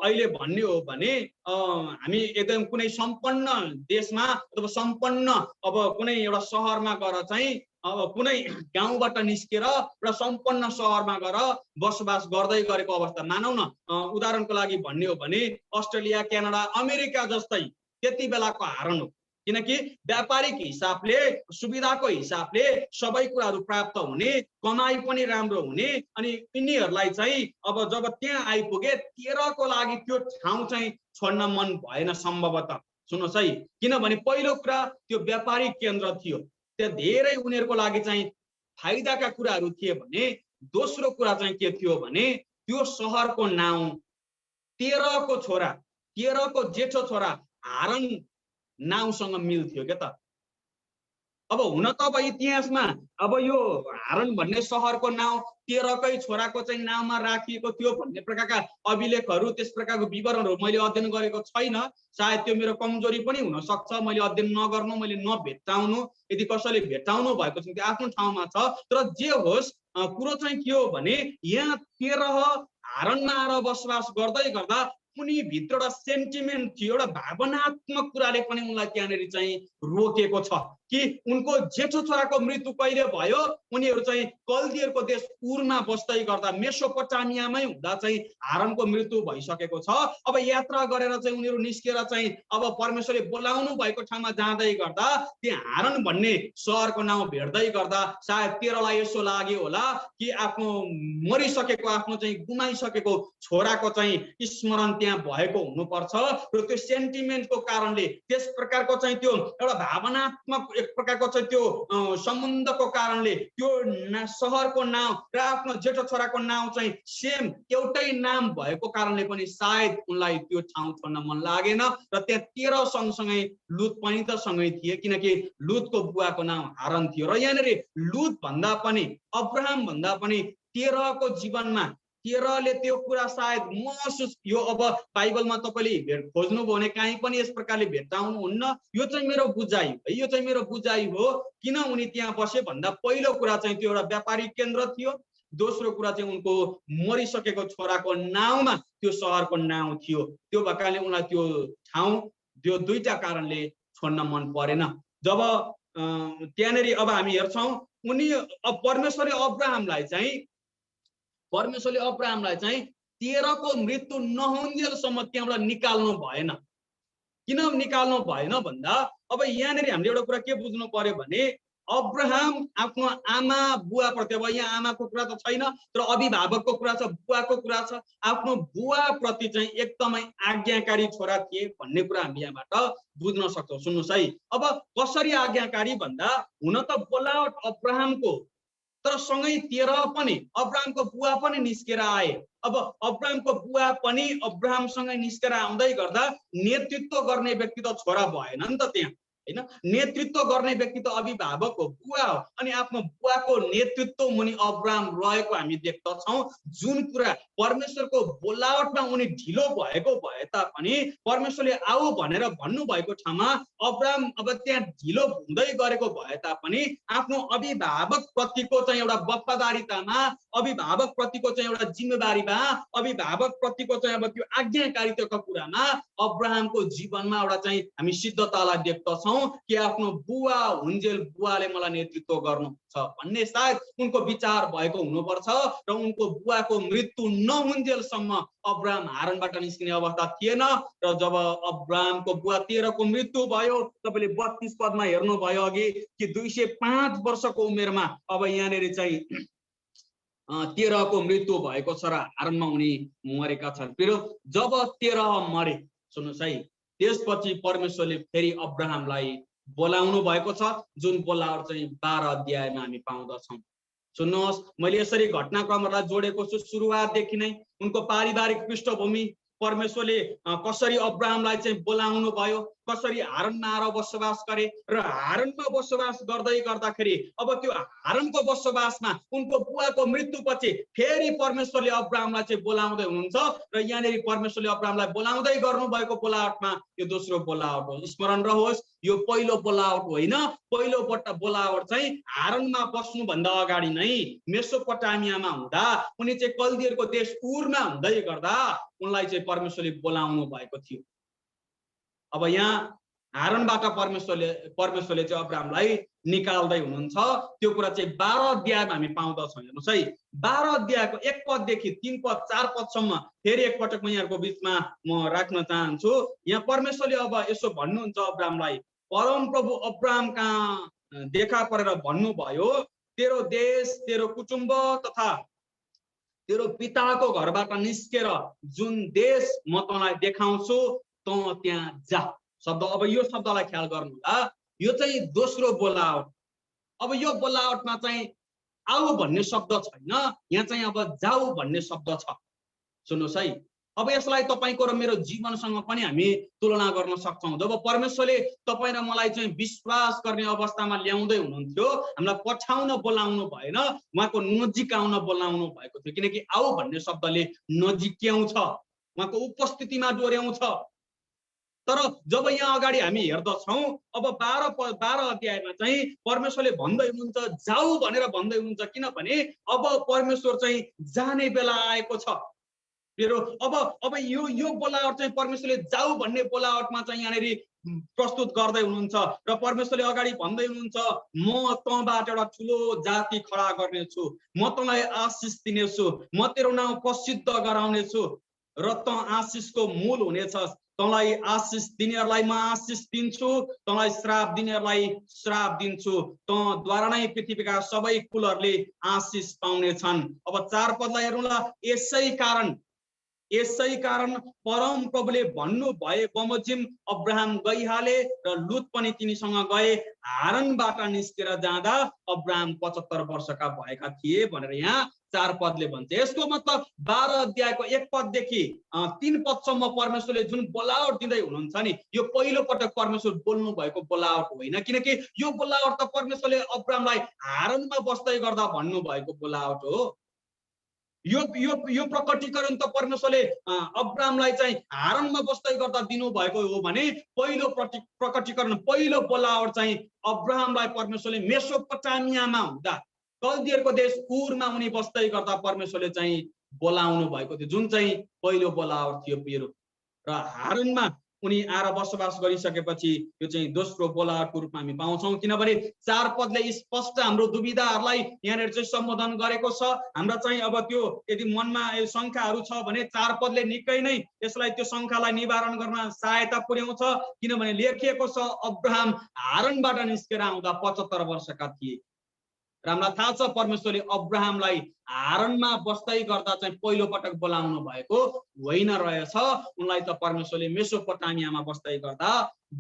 अहिले भन्ने हो भने हामी एकदम कुनै सम्पन्न देशमा अथवा सम्पन्न अब कुनै एउटा सहरमा गएर चाहिँ अब कुनै गाउँबाट निस्केर एउटा सम्पन्न सहरमा गएर बसोबास गर्दै गरेको अवस्था मानौ न। उदाहरणको लागि भन्ने हो भने अस्ट्रेलिया, क्यानाडा, अमेरिका जस्तै त्यति बेलाको हारान हो, किनकि व्यापारिक हिसाबले, सुविधाको हिसाबले सबै कुराहरू प्राप्त हुने, कमाई पनि राम्रो हुने। अनि यिनीहरूलाई चाहिँ अब जब त्यहाँ आइपुगे, तेरहको लागि त्यो ठाउँ चाहिँ छोड्न मन भएन सम्भवतः। सुन्नुहोस् है, किनभने पहिलो कुरा त्यो व्यापारिक केन्द्र थियो, त्यहाँ धेरै उनीहरूको लागि चाहिँ फाइदाका कुराहरू थिए भने दोस्रो कुरा चाहिँ के थियो भने त्यो सहरको नाउँ तेरहको छोरा, तेरहको जेठो छोरा हारान नाउँसँग मिल्थ्यो क्या त। अब हुन त अब इतिहासमा अब यो हारान भन्ने सहरको नाउँ तेरहकै छोराको चाहिँ नाममा राखिएको थियो भन्ने प्रकारका अभिलेखहरू, त्यस प्रकारको विवरणहरू मैले अध्ययन गरेको छैन। सायद त्यो मेरो कमजोरी पनि हुन सक्छ, मैले अध्ययन नगर्नु, मैले नभेट्टाउनु। यदि कसैले भेट्टाउनु भएको छ त्यो आफ्नो ठाउँमा छ। तर जे होस्, कुरो चाहिँ के हो भने यहाँ तेरह हारानमा आएर बसोबास गर्दै गर्दा उनी भित्र एउटा सेन्टिमेन्ट थियो, एउटा भावनात्मक कुराले पनि उनलाई त्यहाँनिर चाहिँ रोकेको छ कि उनको जेठो छोराको मृत्यु कहिले भयो। उनीहरू चाहिँ कल्दीहरूको देश उरमा बस्दै गर्दा, मेसोपोटामियामै हुँदा चाहिँ हारानको मृत्यु भइसकेको छ। अब यात्रा गरेर चाहिँ उनीहरू निस्केर चाहिँ अब परमेश्वरले बोलाउनु भएको ठाउँमा जाँदै गर्दा त्यहाँ हारान भन्ने सहरको नाउँ भेट्दै गर्दा सायद तेरहलाई यसो लाग्यो होला कि आफ्नो मरिसकेको, आफ्नो चाहिँ गुमाइसकेको छोराको चाहिँ स्मरण त्यहाँ भएको हुनुपर्छ र त्यो सेन्टिमेन्टको कारणले, त्यस प्रकारको चाहिँ त्यो एउटा भावनात्मक एक प्रकारको चाहिँ त्यो सम्बन्धको कारणले त्यो सहरको नाउँ र आफ्नो जेठो छोराको नाउँ चाहिँ सेम एउटै नाम भएको कारणले पनि सायद उनलाई त्यो ठाउँ छोड्न मन लागेन। र त्यहाँ तेरह सँगसँगै लुत पनि त सँगै थिए, किनकि लुतको बुवाको नाम हारान थियो। र यहाँनिर लुत भन्दा पनि, अब्राहम भन्दा पनि तेरहको जीवनमा तेरहले त्यो कुरा सायद महसुस, यो अब बाइबलमा तपाईँले खोज्नुभयो भने कहीँ पनि यस प्रकारले भेट्टाउनुहुन्न। यो चाहिँ मेरो बुझाइ हो, यो चाहिँ मेरो बुझाइ हो। किन उनी त्यहाँ बसे भन्दा पहिलो कुरा चाहिँ त्यो एउटा व्यापारिक केन्द्र थियो, दोस्रो कुरा चाहिँ उनको मरिसकेको छोराको नाउँमा त्यो सहरको नाउँ थियो। त्यो भएकाले उनलाई त्यो ठाउँ, त्यो दुईटा कारणले छोड्न मन परेन। जब त्यहाँनिर अब हामी हेर्छौँ, उनी परमेश्वरले अब्राहमलाई चाहिँ तेरहको मृत्यु नहुन्जेलसम्म त्यहाँबाट निकाल्नु भएन। किन निकाल्नु भएन भन्दा अब यहाँनिर हामीले एउटा कुरा के बुझ्नु पर्यो भने अब्राहम आफ्नो आमा बुवाप्रति, अब यहाँ आमाको कुरा त छैन तर अभिभावकको कुरा छ, बुवाको कुरा छ, आफ्नो बुवाप्रति चाहिँ एकदमै आज्ञाकारी छोरा थिए भन्ने कुरा हामी यहाँबाट बुझ्न सक्छौँ। सुन्नुहोस् है, अब कसरी आज्ञाकारी भन्दा हुन त बोलावट अब्राहमको तर सँगै तेरह पनि अब्राहमको बुवा पनि निस्केर आए। अब अब्राहमको बुवा पनि अब्राहमसँगै निस्केर आउँदै गर्दा नेतृत्व गर्ने व्यक्ति त छोरा भएन नि त त्यहाँ, हैन? नेतृत्व गर्ने व्यक्ति त अभिभावक हो, बुवा हो। अनि आफ्नो बुवाको नेतृत्व मुनि अब्राहम रहेको हामी देख्दछौँ। जुन कुरा परमेश्वरको बोलावटमा उनी ढिलो भएको भए तापनि परमेश्वरले आऊ भनेर भन्नुभएको ठाउँमा अब्राहम अब त्यहाँ ढिलो हुँदै गरेको भए तापनि आफ्नो अभिभावक प्रतिको चाहिँ एउटा वफादारीतामा, अभिभावक प्रतिको चाहिँ एउटा जिम्मेवारीमा, अभिभावक प्रतिको चाहिँ अब त्यो आज्ञाकारिताको कुरामा अब्राहमको जीवनमा एउटा चाहिँ हामी सिद्धतालाई देख्दछौँ कि आफ्नो बुवा हुन्जेल बुवाले मलाई नेतृत्व गर्नुहुन्छ भन्ने सायद उनको विचार भएको हुनुपर्छ। र उनको बुवाको मृत्यु नहुन्जेलसम्म अब्राहम हारनबाट निस्किने अवस्था थिएन। र जब अब्राहमको बुवा तेरहको मृत्यु भयो, तपाईँले 32 पदमा हेर्नुभयो अघि कि 205 वर्षको उमेरमा अब यहाँनिर चाहिँ तेरहको मृत्यु भएको छ र हारनमा उनी मरेका छन्। फेरि जब तेरह मरे, सुन्नुहोस् है, त्यसपछि परमेश्वरले फेरि अब्राहमलाई बोलाउनु भएको छ, जुन बोलावट चाहिँ 12 अध्यायमा हामी पाउँदछौँ। सुन्नुहोस्, मैले यसरी घटनाक्रमहरूलाई जोडेको छु। सुरुवातदेखि नै उनको पारिवारिक पृष्ठभूमि, परमेश्वरले कसरी अब्राहमलाई चाहिँ बोलाउनु भयो, कसरी हारनमा आएर बसोबास गरे र हारनमा बसोबास गर्दै गर्दाखेरि अब त्यो हारनको बसोबासमा उनको बुवाको मृत्युपछि फेरि परमेश्वरले अब्राहमलाई चाहिँ बोलाउँदै हुनुहुन्छ। र यहाँनिर परमेश्वरले अब्राहमलाई बोलाउँदै गर्नुभएको बोलावटमा यो दोस्रो बोलावट हो। स्मरण रहोस्, यो पहिलो बोलावट होइन। पहिलो बोलावट चाहिँ हारनमा बस्नुभन्दा अगाडि नै मेसोपोटामियामा हुँदा उनी चाहिँ कल्दीहरूको देश उरमा हुँदै गर्दा उनलाई चाहिँ परमेश्वरले बोलाउनु भएको थियो। अब यहाँ हारनबाट परमेश्वरले चाहिँ अब्राहमलाई निकाल्दै हुनुहुन्छ। त्यो कुरा चाहिँ 12 अध्यायमा हामी पाउँदछौँ। हेर्नुहोस् है, 12 अध्यायको 1 पददेखि 3 पद 4 पदसम्म फेरि एकपटक म यहाँको बिचमा म राख्न चाहन्छु। यहाँ परमेश्वरले अब यसो भन्नुहुन्छ अब्राहमलाई, परम प्रभु अब्राहम कहाँ देखा परेर भन्नुभयो, तेरो देश, तेरो कुटुम्ब तथा तेरो पिताको घरबाट निस्केर जुन देश म तँलाई देखाउँछु त त्यहाँ जा। शब्द, अब यो शब्दलाई ख्याल गर्नु होला, यो चाहिँ दोस्रो बोलावट। अब यो बोलावटमा चाहिँ आऊ भन्ने शब्द छैन, यहाँ चाहिँ अब जाऊ भन्ने शब्द छ। सुन्नुहोस् है, अब यसलाई तपाईँको र मेरो जीवनसँग पनि हामी तुलना गर्न सक्छौँ। जब परमेश्वरले तपाईँ र मलाई चाहिँ विश्वास गर्ने अवस्थामा ल्याउँदै हुनुहुन्थ्यो, हामीलाई पठाउन बोलाउनु भएन, उहाँको नजिक आउन बोलाउनु भएको थियो। किनकि आऊ भन्ने शब्दले नजिक्याउँछ, उहाँको उपस्थितिमा डोर्याउँछ। तर जब यहाँ अगाडि हामी हेर्दछौँ, अब 12 अध्यायमा चाहिँ परमेश्वरले भन्दै हुनुहुन्छ जाऊ भनेर भन्दै हुनुहुन्छ। किनभने अब परमेश्वर चाहिँ जाने बेला आएको छ। फेरि अब यो बोलावट चाहिँ परमेश्वरले जाऊ भन्ने बोलावटमा चाहिँ यहाँनिर प्रस्तुत गर्दै हुनुहुन्छ। र परमेश्वरले अगाडि भन्दै हुनुहुन्छ, म तँबाट एउटा ठुलो जाति खडा गर्नेछु, म तँलाई आशिष दिनेछु, म तेरो नाउँ प्रसिद्ध गराउनेछु र तँ आशिषको मूल हुनेछस्। तँलाई आशिष दिनेहरूलाई म आशिष दिन्छु, तँलाई श्राप दिनेहरूलाई श्राप दिन्छु, तँद्वारा नै पृथ्वीका सबै कुलहरूले आशिष पाउनेछन्। अब 4 पदलाई हेरौँला। यसै कारण परम प्रभुले भन्नु भए बमोजिम अब्राहम गइहाले र लुत पनि तिनीसँग गए। हारनबाट निस्केर जाँदा अब्राहम 75 वर्षका भएका थिए भनेर यहाँ 4 पदले भन्छ। यसको मतलब 12 अध्यायको 1 पददेखि 3 पदसम्म परमेश्वरले जुन बोलावट दिँदै हुनुहुन्छ नि, यो पहिलो पटक परमेश्वर बोल्नु भएको बोलावट होइन। किनकि यो बोलावट त परमेश्वरले अब्राहमलाई हारनमा बस्दै गर्दा भन्नुभएको बोलावट हो। यो प्रकटीकरण त परमेश्वरले अब्राहमलाई चाहिँ हारनमा बस्दै गर्दा दिनुभएको हो भने पहिलो प्रकटीकरण, पहिलो बोलावट चाहिँ अब्राहमलाई परमेश्वरले मेसोपोटामियामा हुँदा कल्दीहरूको देश उरमा उनी बस्दै गर्दा परमेश्वरले चाहिँ बोलाउनु भएको थियो, जुन चाहिँ पहिलो बोलावट थियो मेरो। र हारनमा उनी आएर बसोबास गरिसकेपछि यो चाहिँ दोस्रो बोलावटको रूपमा हामी पाउँछौँ। किनभने 4 पदले स्पष्ट हाम्रो दुविधाहरूलाई यहाँनिर चाहिँ सम्बोधन गरेको छ। हाम्रो चाहिँ अब त्यो यदि मनमा शङ्काहरू छ भने 4 पदले निकै नै यसलाई, त्यो शङ्कालाई निवारण गर्न सहायता पुर्याउँछ। किनभने लेखिएको छ अब्राहम हारनबाट निस्केर आउँदा 75 वर्षका थिए। र हामीलाई थाहा छ परमेश्वरले अब्राहमलाई हारानमा बस्दै गर्दा चाहिँ पहिलो पटक बोलाउनु भएको होइन रहेछ, उनलाई त परमेश्वरले मेसोपोटामियामा बस्दै गर्दा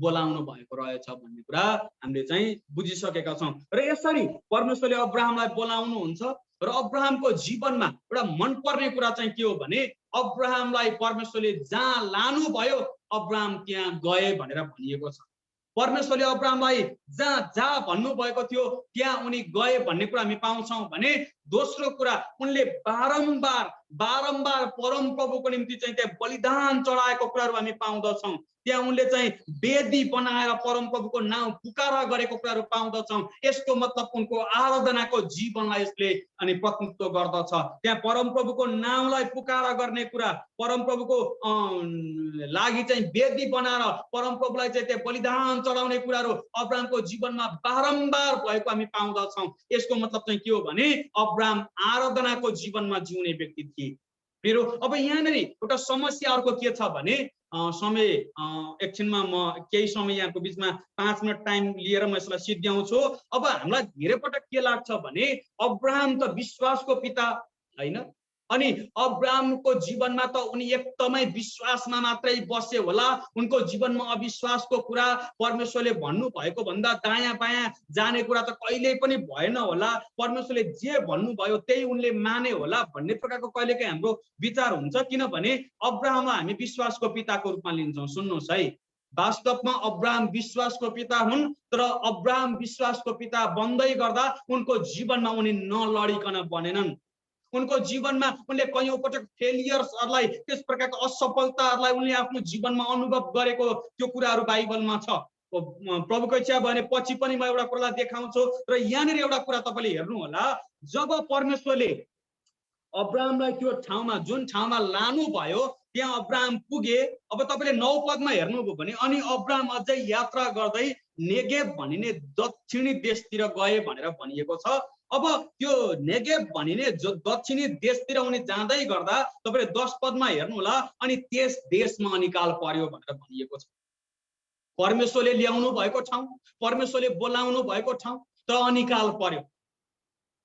बोलाउनु भएको रहेछ भन्ने कुरा हामीले चाहिँ बुझिसकेका छौँ। र यसरी परमेश्वरले अब्राहमलाई बोलाउनुहुन्छ र अब्राहमको जीवनमा एउटा मनपर्ने कुरा चाहिँ के हो भने अब्राहमलाई परमेश्वरले जहाँ लानुभयो अब्राहम त्यहाँ गए भनेर भनिएको छ। परमेश्वरले अब्राहमलाई जहाँ जहाँ भन्नुभएको थियो त्यहाँ उनी गए भन्ने कुरा हामी पाउँछौँ भने दोस्रो कुरा उनले बारम्बार परमप्रभुको निम्ति चाहिँ त्यहाँ बलिदान चढाएको कुराहरू हामी पाउँदछौँ। त्यहाँ उनले चाहिँ वेदी बनाएर परमप्रभुको नाउँ पुकारा गरेको कुराहरू पाउँदछौँ। यसको मतलब उनको आराधनाको जीवनलाई यसले अनि प्रतिनिधित्व गर्दछ। त्यहाँ परमप्रभुको नाउँलाई पुकारा गर्ने कुरा, परमप्रभुको लागि चाहिँ वेदी बनाएर परमप्रभुलाई चाहिँ त्यहाँ बलिदान चढाउने कुराहरू अब्राहमको जीवनमा बारम्बार भएको हामी पाउँदछौँ। यसको मतलब चाहिँ के हो भने अब्राहम आराधनाको जीवनमा जिउने व्यक्ति थिए। फेरि अब यहाँनिर एउटा समस्या अर्को के छ भने समय एकछिनमा म केही समय यहाँको बिचमा 5 मिनट टाइम लिएर म यसलाई सिद्ध्याउँछु। अब हामीलाई धेरै पटक के लाग्छ भने अब्राहम त विश्वासको पिता हैन, अनि अब्राहमको जीवनमा त उनी एकदमै विश्वासमा मात्रै बसे होला, उनको जीवनमा अविश्वासको कुरा परमेश्वरले भन्नु भएको भन्दा दायाँ बायाँ जाने कुरा त कहिल्यै पनि भएन होला, परमेश्वरले जे भन्नुभयो त्यही उनले माने होला भन्ने प्रकारको कहिलेकाहीँ हाम्रो विचार हुन्छ। किनभने अब्राहमलाई हामी विश्वासको पिताको रूपमा लिन्छौँ। सुन्नुहोस् है, वास्तवमा अब्राहम विश्वासको पिता हुन्, तर अब्राहम विश्वासको पिता बन्दै गर्दा उनको जीवनमा उनी नलडिकन बनेनन्। उनको जीवनमा उनले कयौं पटक फेलियर्सहरूलाई, त्यस प्रकारको असफलताहरूलाई उनले आफ्नो जीवनमा अनुभव गरेको त्यो कुराहरू बाइबलमा छ। प्रभुको इच्छा भने पछि पनि म एउटा कुरालाई देखाउँछु। र यहाँनिर एउटा कुरा तपाईँले हेर्नु होला, जब परमेश्वरले अब्राहमलाई त्यो ठाउँमा जुन ठाउँमा लानुभयो त्यहाँ अब्राहम पुगे। अब तपाईँले 9 पदमा हेर्नुभयो भने अनि अब्राहम अझै यात्रा गर्दै नेगेव भनिने दक्षिणी देशतिर गए भनेर भनिएको छ। अब त्यो नेगेव भनिने जो दक्षिणी देशतिर उनी जाँदै गर्दा तपाईँले 10 पदमा हेर्नु होला, अनि त्यस देशमा अनिकाल पर्यो भनेर भनिएको छ। परमेश्वरले ल्याउनु भएको ठाउँ, परमेश्वरले बोलाउनु भएको ठाउँ, तर अनिकाल पर्यो।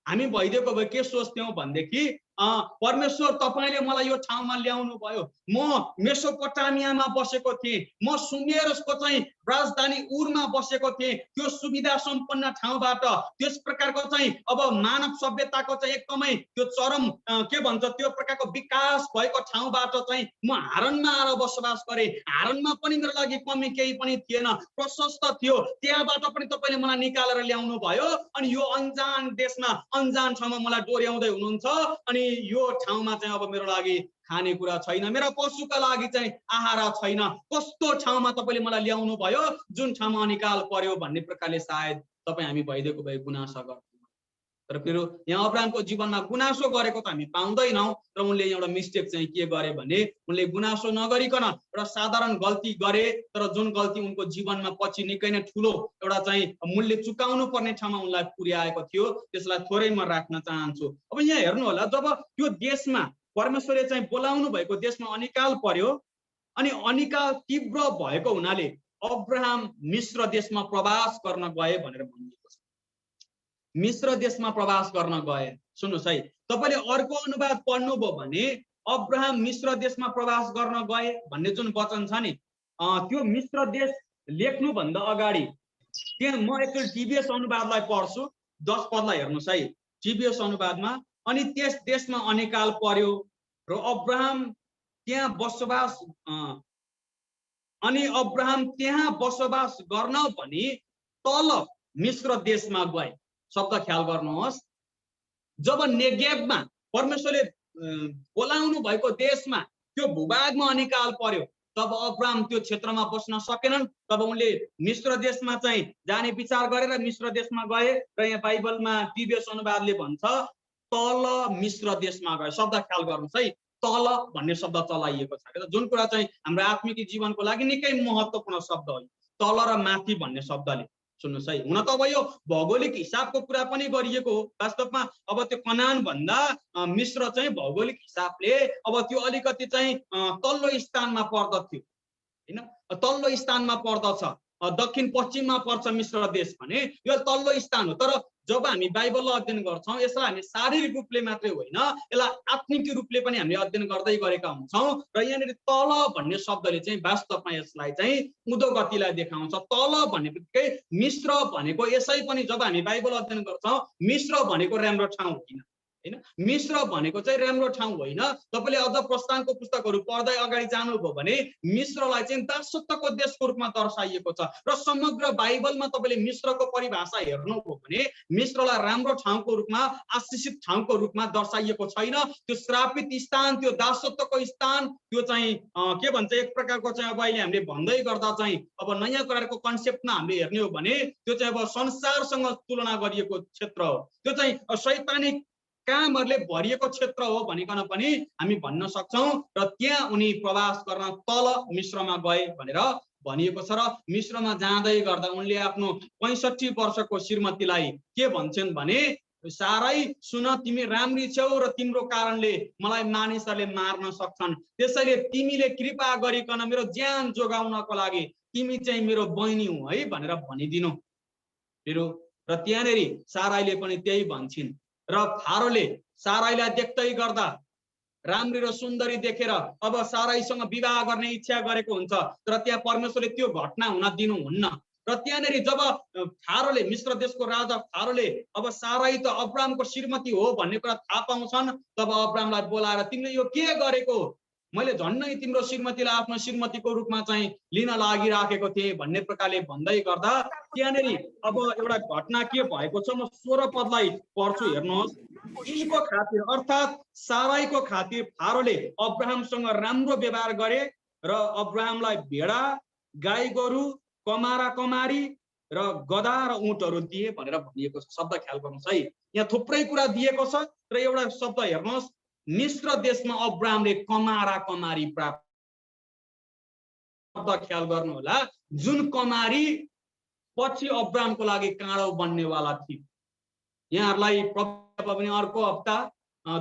हामी भइदिएको भए के सोच्थ्यौं भनेदेखि परमेश्वर तपाईले मलाई यो ठाउँमा ल्याउनु भयो, म मेसोपोटामियामा बसेको थिएँ, म सुमेरसको चाहिँ राजधानी उरमा बसेको थिएँ, त्यो सुविधा सम्पन्न ठाउँबाट, त्यस प्रकारको चाहिँ अब मानव सभ्यताको चाहिँ एकदमै त्यो चरम के भन्छ त्यो प्रकारको विकास भएको ठाउँबाट चाहिँ म हारानमा आएर बसोबास गरेँ। हारानमा पनि मेरो लागि कमी केही पनि थिएन, प्रशस्त थियो, त्यहाँबाट पनि तपाईले मलाई निकालेर ल्याउनु भयो, अनि यो अनजान देशमा अनजान ठाउँमा मलाई डोर्याउँदै हुनुहुन्छ, अनि यो ठाउँमा चाहिँ अब मेरो लागि खानेकुरा छैन, मेरा पशुका लागि चाहिँ आहार छैन, कस्तो ठाउँमा तपाईले मलाई ल्याउनु भयो जुन ठाउँमा अनिकाल पर्यो भन्ने प्रकारले सायद तपाईँ हामी भइदिएको भए गुनासो गर्थ्यौँ। तर फेरि यहाँ अब्राहमको जीवनमा गुनासो गरेको त हामी पाउँदैनौँ। र उनले एउटा मिस्टेक चाहिँ के गरे भने उनले गुनासो नगरिकन एउटा साधारण गल्ती गरे, तर जुन गल्ती उनको जीवनमा पछि निकै नै ठुलो एउटा चाहिँ मूल्य चुकाउनु पर्ने ठाउँमा उनलाई पुर्याएको थियो। त्यसलाई थोरै म राख्न चाहन्छु। अब यहाँ हेर्नु होला, जब त्यो देशमा परमेश्वरले चाहिँ बोलाउनु भएको देशमा अनिकाल पर्यो, अनि अनिकाल तीव्र भएको हुनाले अब्राहम मिश्र देशमा प्रवास गर्न गए भनेर भनिएको छ। मिश्र देशमा प्रवास गर्न गए। सुन्नुहोस् है, तपाईले अर्को अनुवाद पढ्नुभयो भने अब्राहम मिश्र देशमा प्रवास गर्न गए भन्ने जुन वचन छ नि, त्यो मिश्र देश लेख्नुभन्दा अगाडि त्यहाँ म एकचोटि टिबिएस अनुवादलाई पढ्छु। 10 पदलाई हेर्नुहोस् है, टिबिएस अनुवादमा अनि त्यस देशमा अनिकाल पर्यो र अब्राहम त्यहाँ बसोबास अनि अब्राहम त्यहाँ बसोबास गर्न भनी तल मिश्र देशमा गए। शब्द ख्याल गर्नुहोस्, जब नेगेवमा परमेश्वरले बोलाउनु भएको देशमा त्यो भूभागमा अनिकाल पर्यो, तब अब्राहम त्यो क्षेत्रमा बस्न सकेनन्। तब उनले मिश्र देशमा चाहिँ जाने विचार गरेर मिश्र देशमा गए। र यहाँ बाइबलमा टिबिएस अनुवादले भन्छ तल मिश्र देशमा गए। शब्द ख्याल गर्नुहोस् है, तल भन्ने शब्द चलाइएको छ, जुन कुरा चाहिँ हाम्रो आत्मिक जीवनको लागि निकै महत्त्वपूर्ण शब्द हो, तल र माथि भन्ने शब्दले। सुन्नुहोस् है, हुन त अब यो भौगोलिक हिसाबको कुरा पनि गरिएको हो। वास्तवमा अब त्यो कनान भन्दा मिश्र चाहिँ भौगोलिक हिसाबले अब त्यो अलिकति चाहिँ तल्लो स्थानमा पर्दथ्यो हैन, तल्लो स्थानमा पर्दछ। दक्षिण पश्चिममा पर्छ मिश्र देश भने, यो तल्लो स्थान हो। तर जब हामी बाइबललाई अध्ययन गर्छौँ यसलाई हामी शारीरिक रूपले मात्रै होइन यसलाई आत्मिक रूपले पनि हामीले अध्ययन गर्दै गरेका हुन्छौँ र यहाँनिर तल भन्ने शब्दले चाहिँ वास्तवमा यसलाई चाहिँ उदोगतिलाई देखाउँछ। तल भन्ने बित्तिकै मिश्र भनेको यसै पनि जब हामी बाइबल अध्ययन गर्छौँ मिश्र भनेको राम्रो ठाउँ होइन हैन, मिश्र भनेको चाहिँ राम्रो ठाउँ होइन। तपाईले अझ प्रस्थानको पुस्तकहरू पढ्दै अगाडि जानुभयो भने मिश्रलाई चाहिँ दासत्वको देशको रूपमा दर्शाइएको छ र समग्र बाइबलमा तपाईले मिश्रको परिभाषा हेर्नुभयो भने मिश्रलाई राम्रो ठाउँको रूपमा आशिषित ठाउँको रूपमा दर्शाइएको छैन। त्यो श्रापित स्थान, त्यो दासत्वको स्थान, त्यो चाहिँ के भन्छ एक प्रकारको चाहिँ अब अहिले हामीले भन्दै गर्दा चाहिँ अब नयाँ प्रकारको कन्सेप्टमा हामीले हेर्ने हो भने त्यो चाहिँ अब संसारसँग तुलना गरिएको क्षेत्र हो। त्यो चाहिँ शैतानिक कामहरूले भरिएको क्षेत्र हो भनिकन पनि हामी भन्न सक्छौँ र त्यहाँ उनी प्रवास गर्न तल मिश्रमा गए भनेर भनिएको छ। र मिश्रमा जाँदै गर्दा उनले आफ्नो 65 वर्षको श्रीमतीलाई के भन्छन् भने सारै सुन तिमी राम्री छौ र तिम्रो कारणले मलाई मानिसहरूले मार्न सक्छन्, त्यसैले तिमीले कृपा गरिकन मेरो ज्यान जोगाउनको लागि तिमी चाहिँ मेरो बहिनी हौ है भनेर भनिदिनु। र त्यहाँनेरि साराईले पनि त्यही भन्छन् र फारोले साराईलाई देख्दै गर्दा राम्री र सुन्दरी देखेर अब साराईसँग विवाह गर्ने इच्छा गरेको हुन्छ तर त्यहाँ परमेश्वरले त्यो घटना हुन दिनुहुन्न। र त्यहाँनेरि जब फारोले मिश्र देशको राजा फारोले अब साराई त अब्रामको श्रीमती हो भन्ने कुरा थाहा पाउँछन् तब अब्रामलाई बोलाएर तिमीले यो के गरेको, मैले झन्नै तिम्रो श्रीमतीलाई आफ्नो श्रीमतीको रूपमा चाहिँ लिन लागिराखेको थिएँ भन्ने प्रकारले भन्दै गर्दा त्यहाँनेरि अब एउटा घटना के भएको छ। म 16 पदलाई पढ्छु हेर्नुहोस्। यीको खातिर अर्थात् साराईको खातिर फारोले अब्राहमसँग राम्रो व्यवहार गरे र अब्राहमलाई भेडा, गाई गोरु, कमारा कमारी र गधा र ऊँटहरू दिए भनेर भनिएको छ। शब्द ख्याल गर्नुहोस् है, यहाँ थुप्रै कुरा दिएको छ र एउटा शब्द हेर्नुहोस्, मिश्र देशमा अब्राहमले कमारा कमारी प्राप्त, शब्द ख्याल गर्नु होला, जुन कमारी पछि अब्राहमको लागि काँडो बन्नेवाला थियो। यहाँहरूलाई पनि अर्को हप्ता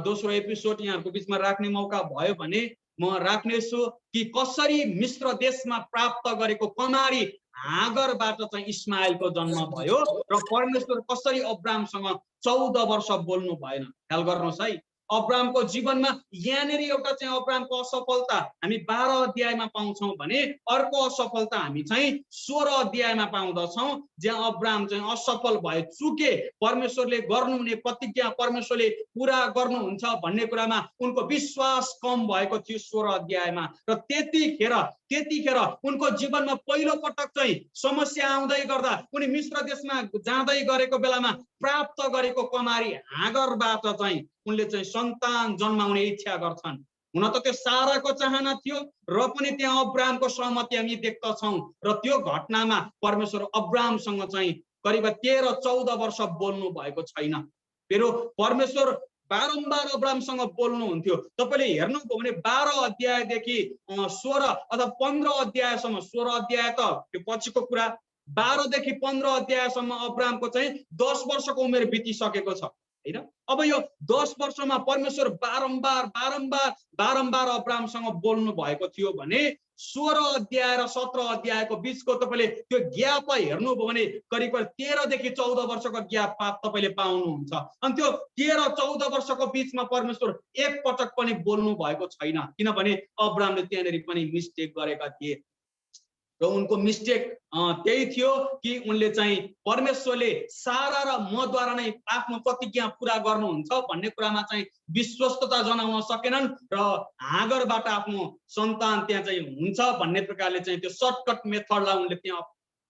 दोस्रो एपिसोड यहाँहरूको बिचमा राख्ने मौका भयो भने म राख्नेछु कि कसरी मिश्र देशमा प्राप्त गरेको कमारी हागरबाट चाहिँ इस्माइलको जन्म भयो र परमेश्वर कसरी अब्राहमसँग 14 वर्ष बोल्नु भएन। ख्याल गर्नुहोस् है, अब्राहमको जीवनमा यहाँनिर एउटा चाहिँ अब्राहमको असफलता हामी 12 अध्यायमा पाउँछौँ भने अर्को असफलता हामी चाहिँ 16 अध्यायमा पाउँदछौँ जहाँ अब्राहम चाहिँ असफल भए, चुके, परमेश्वरले गर्नुहुने प्रतिज्ञा परमेश्वरले पुरा गर्नुहुन्छ भन्ने कुरामा उनको विश्वास कम भएको थियो 16 अध्यायमा। र त्यतिखेर उनको जीवनमा पहिलो पटक चाहिँ समस्या आउँदै गर्दा उनी मिश्र देशमा जाँदै गरेको बेलामा प्राप्त गरेको कमारी हागरबाट चाहिँ उनले चाहिँ सन्तान जन्माउने इच्छा गर्छन्। हुन त त्यो साराको चाहना थियो र पनि त्यहाँ अब्राहमको सहमति हामी देख्दछौँ र त्यो घटनामा परमेश्वर अब्राहमसँग चाहिँ करिब 13-14 वर्ष बोल्नु भएको छैन। फेरि परमेश्वर बारम्बार अब्राहमसँग बोल्नुहुन्थ्यो। तपाईँले हेर्नुभयो भने 12 अध्यायदेखि 16 अथवा 15 अध्यायसम्म, 16 अध्याय त त्यो पछिको कुरा, 12 देखि 15 अध्यायसम्म अब्राहमको चाहिँ 10 वर्षको उमेर बितिसकेको छ हैन। अब यो 10 वर्षमा परमेश्वर बारम्बार अब्राहमसँग बोल्नु भएको थियो भने 16 अध्याय र 17 अध्यायको बिचको तपाईँले त्यो ग्याप हेर्नुभयो भने करिब 13 देखि 14 वर्षको ग्याप तपाईँले पाउनुहुन्छ। अनि त्यो 13-14 वर्षको बिचमा परमेश्वर एक पटक पनि बोल्नु भएको छैन किनभने अब्राहमले त्यहाँनिर पनि मिस्टेक गरेका थिए र उनको मिस्टेक त्यही थियो कि उनले चाहिँ परमेश्वरले सारा र मद्वारा नै आफ्नो प्रतिज्ञा पूरा गर्नुहुन्छ भन्ने कुरामा चाहिँ विश्वस्तता जनाउन सकेनन् र हागरबाट आफ्नो सन्तान त्यहाँ चाहिँ हुन्छ भन्ने प्रकारले चाहिँ त्यो सर्टकट मेथडलाई उनले त्यहाँ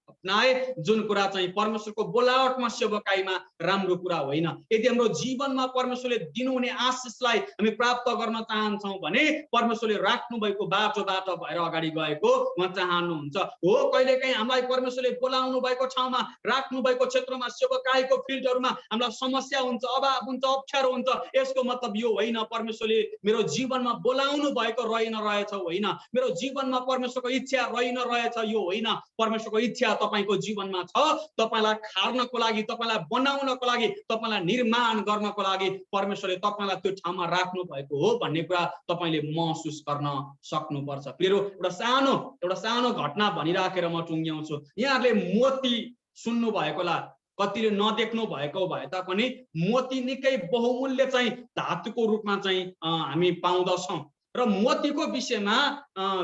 अपनाए, जुन कुरा चाहिँ परमेश्वरको बोलावटमा सेवकाईमा राम्रो कुरा होइन। यदि हाम्रो जीवनमा परमेश्वरले दिनुहुने आशिषलाई हामी प्राप्त गर्न चाहन्छौँ भने परमेश्वरले राख्नु भएको बाटोबाट भएर अगाडि गएको उहाँ चाहनुहुन्छ। हो, कहिलेकाहीँ हामीलाई परमेश्वरले बोलाउनु भएको ठाउँमा, राख्नु भएको क्षेत्रमा, सेवकाईको फिल्डहरूमा हामीलाई समस्या हुन्छ, अभाव हुन्छ, अप्ठ्यारो हुन्छ। यसको मतलब यो होइन परमेश्वरले मेरो जीवनमा बोलाउनु भएको रहेन रहेछ, होइन, मेरो जीवनमा परमेश्वरको इच्छा रहेन रहेछ, यो होइन। परमेश्वरको इच्छा तपाईको जीवनमा छ, तपाईलाई खार्नको लागि, तपाईलाई बनाउनको लागि, तपाईलाई निर्माण गर्नको लागि परमेश्वरले तपाईलाई त्यो ठाउँमा राख्नु भएको हो भन्ने कुरा तपाईले महसुस गर्न सक्नुपर्छ। फेरि एउटा सानो घटना भनिराखेर म टुङ्ग्याउँछु। यहाँहरूले मोती सुन्नु भएको होला, कतिले नदेख्नु भएको भए तापनि मोती निकै बहुमूल्य चाहिँ धातुको रूपमा चाहिँ हामी पाउँदछौँ। र मोतीको विषयमा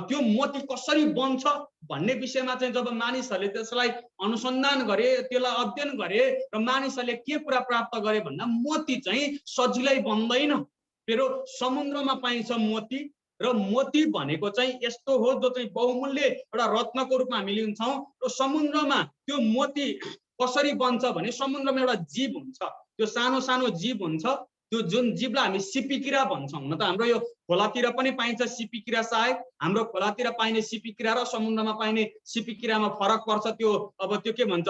त्यो मोती कसरी बन्छ भन्ने विषयमा चाहिँ जब मानिसहरूले त्यसलाई अनुसन्धान गरे, त्यसलाई अध्ययन गरे र मानिसहरूले के कुरा प्राप्त गरे भन्दा मोती चाहिँ सजिलै बन्दैन। फेरि समुद्रमा पाइन्छ मोती, र मोती भनेको चाहिँ यस्तो हो जो चाहिँ बहुमूल्य एउटा रत्नको रूपमा हामी लिन्छौँ। र समुद्रमा त्यो मोती कसरी बन्छ भने समुद्रमा एउटा जीव हुन्छ, त्यो सानो सानो जीव हुन्छ, त्यो जुन जीवलाई हामी सिपीकिरा भन्छौँ। न त हाम्रो यो खोलातिर पनि पाइन्छ सिपीकिरा, सायद हाम्रो खोलातिर पाइने सिपीकिरा र समुद्रमा पाइने सिपीकिरामा फरक पर्छ। त्यो अब त्यो के भन्छ,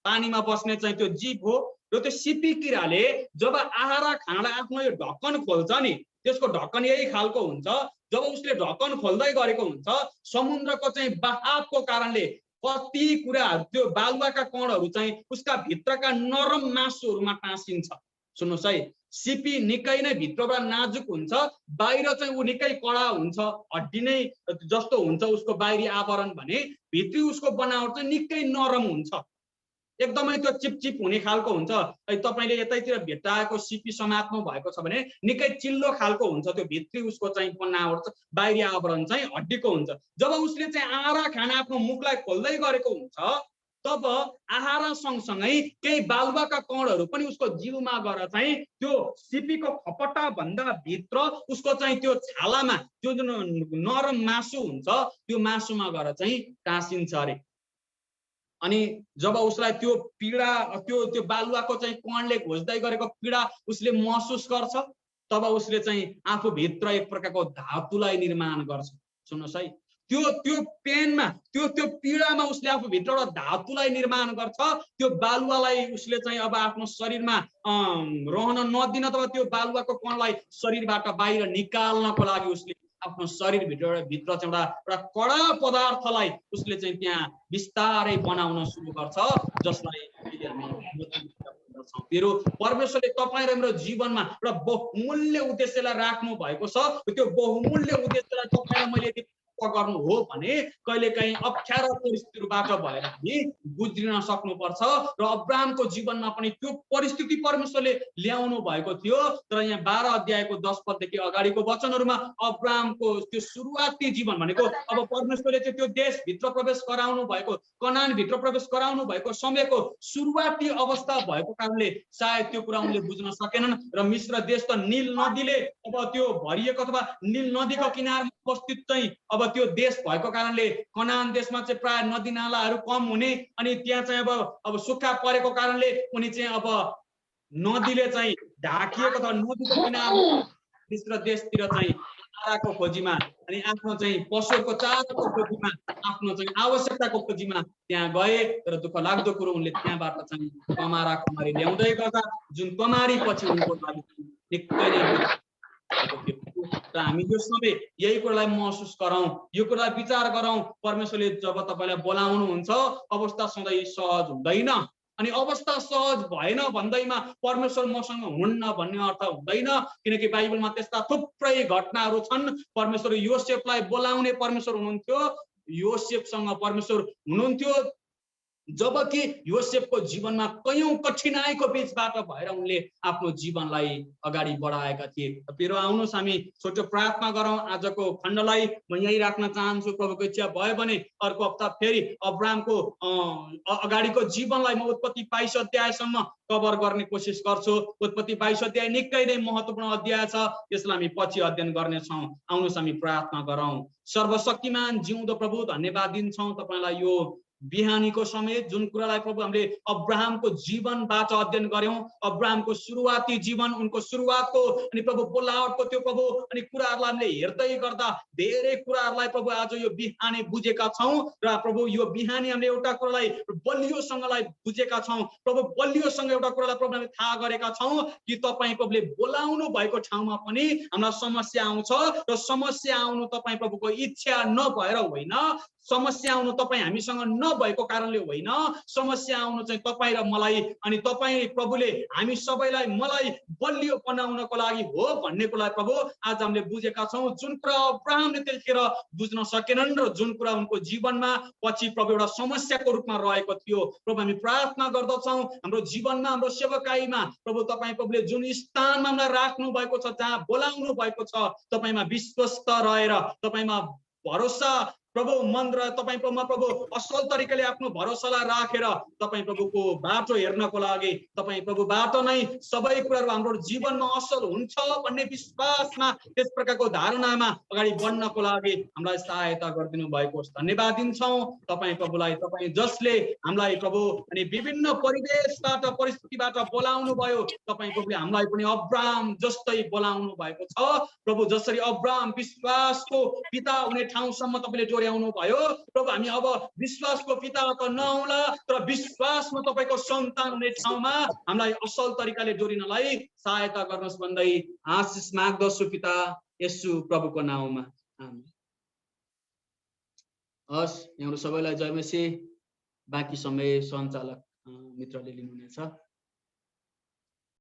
पानीमा बस्ने चाहिँ त्यो जीव हो। र त्यो सिपीकिराले जब आहारा खानालाई आफ्नो यो ढक्कन खोल्छ नि, त्यसको ढक्कन यही खालको हुन्छ। जब उसले ढक्कन खोल्दै गरेको हुन्छ, समुद्रको चाहिँ बहावको कारणले कति कुराहरू, त्यो बालुवाका कणहरू चाहिँ उसका भित्रका नरम मासुहरूमा टाँसिन्छ। सुन्नुहोस् है, सिपी निकै नै भित्रबाट नाजुक हुन्छ, बाहिर चाहिँ ऊ निकै कडा हुन्छ, हड्डी नै जस्तो हुन्छ उसको बाहिरी आवरण भने भित्री उसको बनावट चाहिँ निकै नरम हुन्छ, एकदमै त्यो चिपचिप हुने खालको हुन्छ। तपाईले यतैतिर भेट्टाएको सिपी समात्नु भएको छ भने निकै चिल्लो खालको हुन्छ, त्यो भित्री उसको चाहिँ बनावट बाहिरी आवरण चाहिँ हड्डीको हुन्छ। जब उसले चाहिँ आहारा खाना आफ्नो मुखलाई खोल्दै गरेको हुन्छ, तब आहारा सँगसँगै केही बालुवाका कणहरू पनि उसको जिउमा गएर चाहिँ त्यो सिपीको खपटा भन्दा भित्र उसको चाहिँ त्यो छालामा त्यो जुन नरम मासु हुन्छ त्यो मासुमा गएर चाहिँ टाँसिन्छ अरे। अनि जब उसलाई त्यो पीडा, त्यो बालुवाको चाहिँ कणले घोज्दै गरेको पीडा उसले महसुस गर्छ, तब उसले चाहिँ आफूभित्र एक प्रकारको धातुलाई निर्माण गर्छ। सुन्नुहोस् है, त्यो पेनमा, त्यो पीडामा उसले आफूभित्र एउटा धातुलाई निर्माण गर्छ। त्यो बालुवालाई उसले चाहिँ अब आफ्नो शरीरमा रहन नदिन, अथवा त्यो बालुवाको कणलाई शरीरबाट बाहिर निकाल्नको लागि उसले आफ्नो शरीरभित्र चाहिँ एउटा कडा पदार्थलाई उसले चाहिँ त्यहाँ बिस्तारै बनाउन सुरु गर्छ, जसलाई हामी गर्छौँ। फेरि परमेश्वरले तपाईँ र मेरो जीवनमा एउटा बहुमूल्य उद्देश्यलाई राख्नु भएको छ। त्यो बहुमूल्य उद्देश्यलाई तपाईँलाई मैले गर्नु हो भने कहिलेकाहीँ अप्ठ्यारो परिस्थितिबाट भएर हामी गुज्रिन सक्नुपर्छ। र अब्राहमको जीवनमा पनि त्यो परिस्थिति परमेश्वरले ल्याउनु भएको थियो। तर यहाँ 12 अध्यायको 10 पददेखि अगाडिको वचनहरूमा अब्राहमको त्यो सुरुवाती जीवन भनेको अब परमेश्वरले चाहिँ त्यो देशभित्र प्रवेश गराउनु भएको, कनानभित्र प्रवेश गराउनु भएको समयको सुरुवाती अवस्था भएको कारणले सायद त्यो कुरा उनले बुझ्न सकेनन्। र मिश्र देश त नील नदीले अब त्यो भरिएको, अथवा नील नदीको किनारमा अवस्थित चाहिँ अब त्यो देश भएको कारणले कनान देशमा चाहिँ प्राय नदी नालाहरू कम हुने, अनि त्यहाँ चाहिँ अब सुक्खा परेको कारणले उनी चाहिँ अब नदीले चाहिँ ढाकिएको छ। नदीको किनारमा मिश्र देशतिर चाहिँ चाराको खोजीमा अनि आफ्नो चाहिँ पशुको चाराको खोजीमा, आफ्नो चाहिँ आवश्यकताको खोजीमा त्यहाँ गए। तर दुःख लाग्दो कुरो उनले त्यहाँबाट चाहिँ कमारा कमारी ल्याउँदै गर्दा जुन कमारी पछि उनको लागि निकै नै र हामी यो समय यही कुरालाई महसुस गरौँ, यो कुरालाई विचार गरौँ। परमेश्वरले जब तपाईँलाई बोलाउनुहुन्छ अवस्था सधैँ सहज हुँदैन, अनि अवस्था सहज भएन भन्दैमा परमेश्वर मसँग हुन्न भन्ने अर्थ हुँदैन। किनकि बाइबलमा त्यस्ता थुप्रै घटनाहरू छन्। परमेश्वर योसेफलाई बोलाउने परमेश्वर हुनुहुन्थ्यो, योसेफसँग परमेश्वर हुनुहुन्थ्यो, जबकि योसेफको जीवनमा कयौं कठिनाइको बीचबाट भएर उनले आफ्नो जीवनलाई अगाडि बढाएका थिए। फेरि आउनुहोस् हामी छोटो प्रार्थना गरौँ। आजको खण्डलाई म यही राख्न चाहन्छु। प्रभुको इच्छा भयो भने अर्को हप्ता फेरि अब्राहमको अगाडिको जीवनलाई म उत्पत्ति 22 अध्यायसम्म कभर गर्ने कोसिस गर्छु। उत्पत्ति 22 अध्याय निकै नै महत्त्वपूर्ण अध्याय छ, यसलाई हामी पछि अध्ययन गर्नेछौँ। आउनुहोस् हामी प्रार्थना गरौँ। सर्वशक्तिमान जिउँदो प्रभु, धन्यवाद दिन्छौँ तपाईँलाई यो बिहानीको समय जुन कुरालाई प्रभु हामीले अब्राहमको जीवनबाट अध्ययन गर्यौं, अब्राहमको सुरुवाती जीवन, उनको सुरुवातको अनि प्रभु बोलावटको त्यो प्रभु अनि कुराहरूलाई हामीले हेर्दै गर्दा धेरै कुराहरूलाई प्रभु आज यो बिहानी बुझेका छौं। र प्रभु यो बिहानी हामीले एउटा कुरालाई बलियोसँगलाई बुझेका छौं। प्रभु बलियोसँग एउटा कुरालाई प्रभु हामीले थाहा गरेका छौं कि तपाईँ प्रभुले बोलाउनु भएको ठाउँमा पनि हामीलाई समस्या आउँछ, र समस्या आउनु तपाईँ प्रभुको इच्छा नभएर होइन, समस्या आउनु तपाईँ हामीसँग
नभएको कारणले होइन, समस्या आउनु चाहिँ तपाईँ र मलाई अनि तपाईँ प्रभुले हामी सबैलाई मलाई बलियो बनाउनको लागि हो भन्नेको लागि प्रभु आज हामीले बुझेका छौँ। जुन कुरा अब्राहमले त्यतिखेर बुझ्न सकेनन् र जुन कुरा उनको जीवनमा पछि प्रभु एउटा समस्याको रूपमा रहेको थियो, प्रभु हामी प्रार्थना गर्दछौँ हाम्रो जीवनमा हाम्रो सेवकाईमा प्रभु तपाईँ प्रभुले जुन स्थानमा हामीलाई राख्नु भएको छ, जहाँ बोलाउनु भएको छ, तपाईँमा विश्वस्त रहेर तपाईँमा भरोसा प्रभु मन र तपाईँ प्रभु असल तरिकाले आफ्नो भरोसालाई राखेर तपाईँ प्रभुको बाटो हेर्नको लागि तपाईँ प्रभुबाट नै सबै कुराहरू हाम्रो जीवनमा असल हुन्छ भन्ने विश्वासमा त्यस प्रकारको धारणामा अगाडि बढ्नको लागि हामीलाई सहायता गरिदिनु भएको होस्। धन्यवाद दिन्छौँ तपाईँ प्रभुलाई, तपाईँ जसले हामीलाई प्रभु अनि विभिन्न परिवेशबाट परिस्थितिबाट बोलाउनु भयो, तपाईँ प्रभुले हामीलाई पनि अब्राहम जस्तै बोलाउनु भएको छ प्रभु। जसरी अब्राहम विश्वासको पिता हुने ठाउँसम्म तपाईँले जोड्याउनु भयो प्रभु, हामी अब विश्वासको पिता त नहुला तर विश्वासमा तपाईँको सन्तान हुने ठाउँमा हामीलाई असल तरिकाले जोडिनलाई सहायता गर्नुहोस् भन्दै आशिष माग्दछु पिता येशू प्रभुको नाउँमा, आमेन। हस्, यहाँहरू सबैलाई जय मसीह। बाँकी समय सञ्चालक मित्रले लिनुहुनेछ।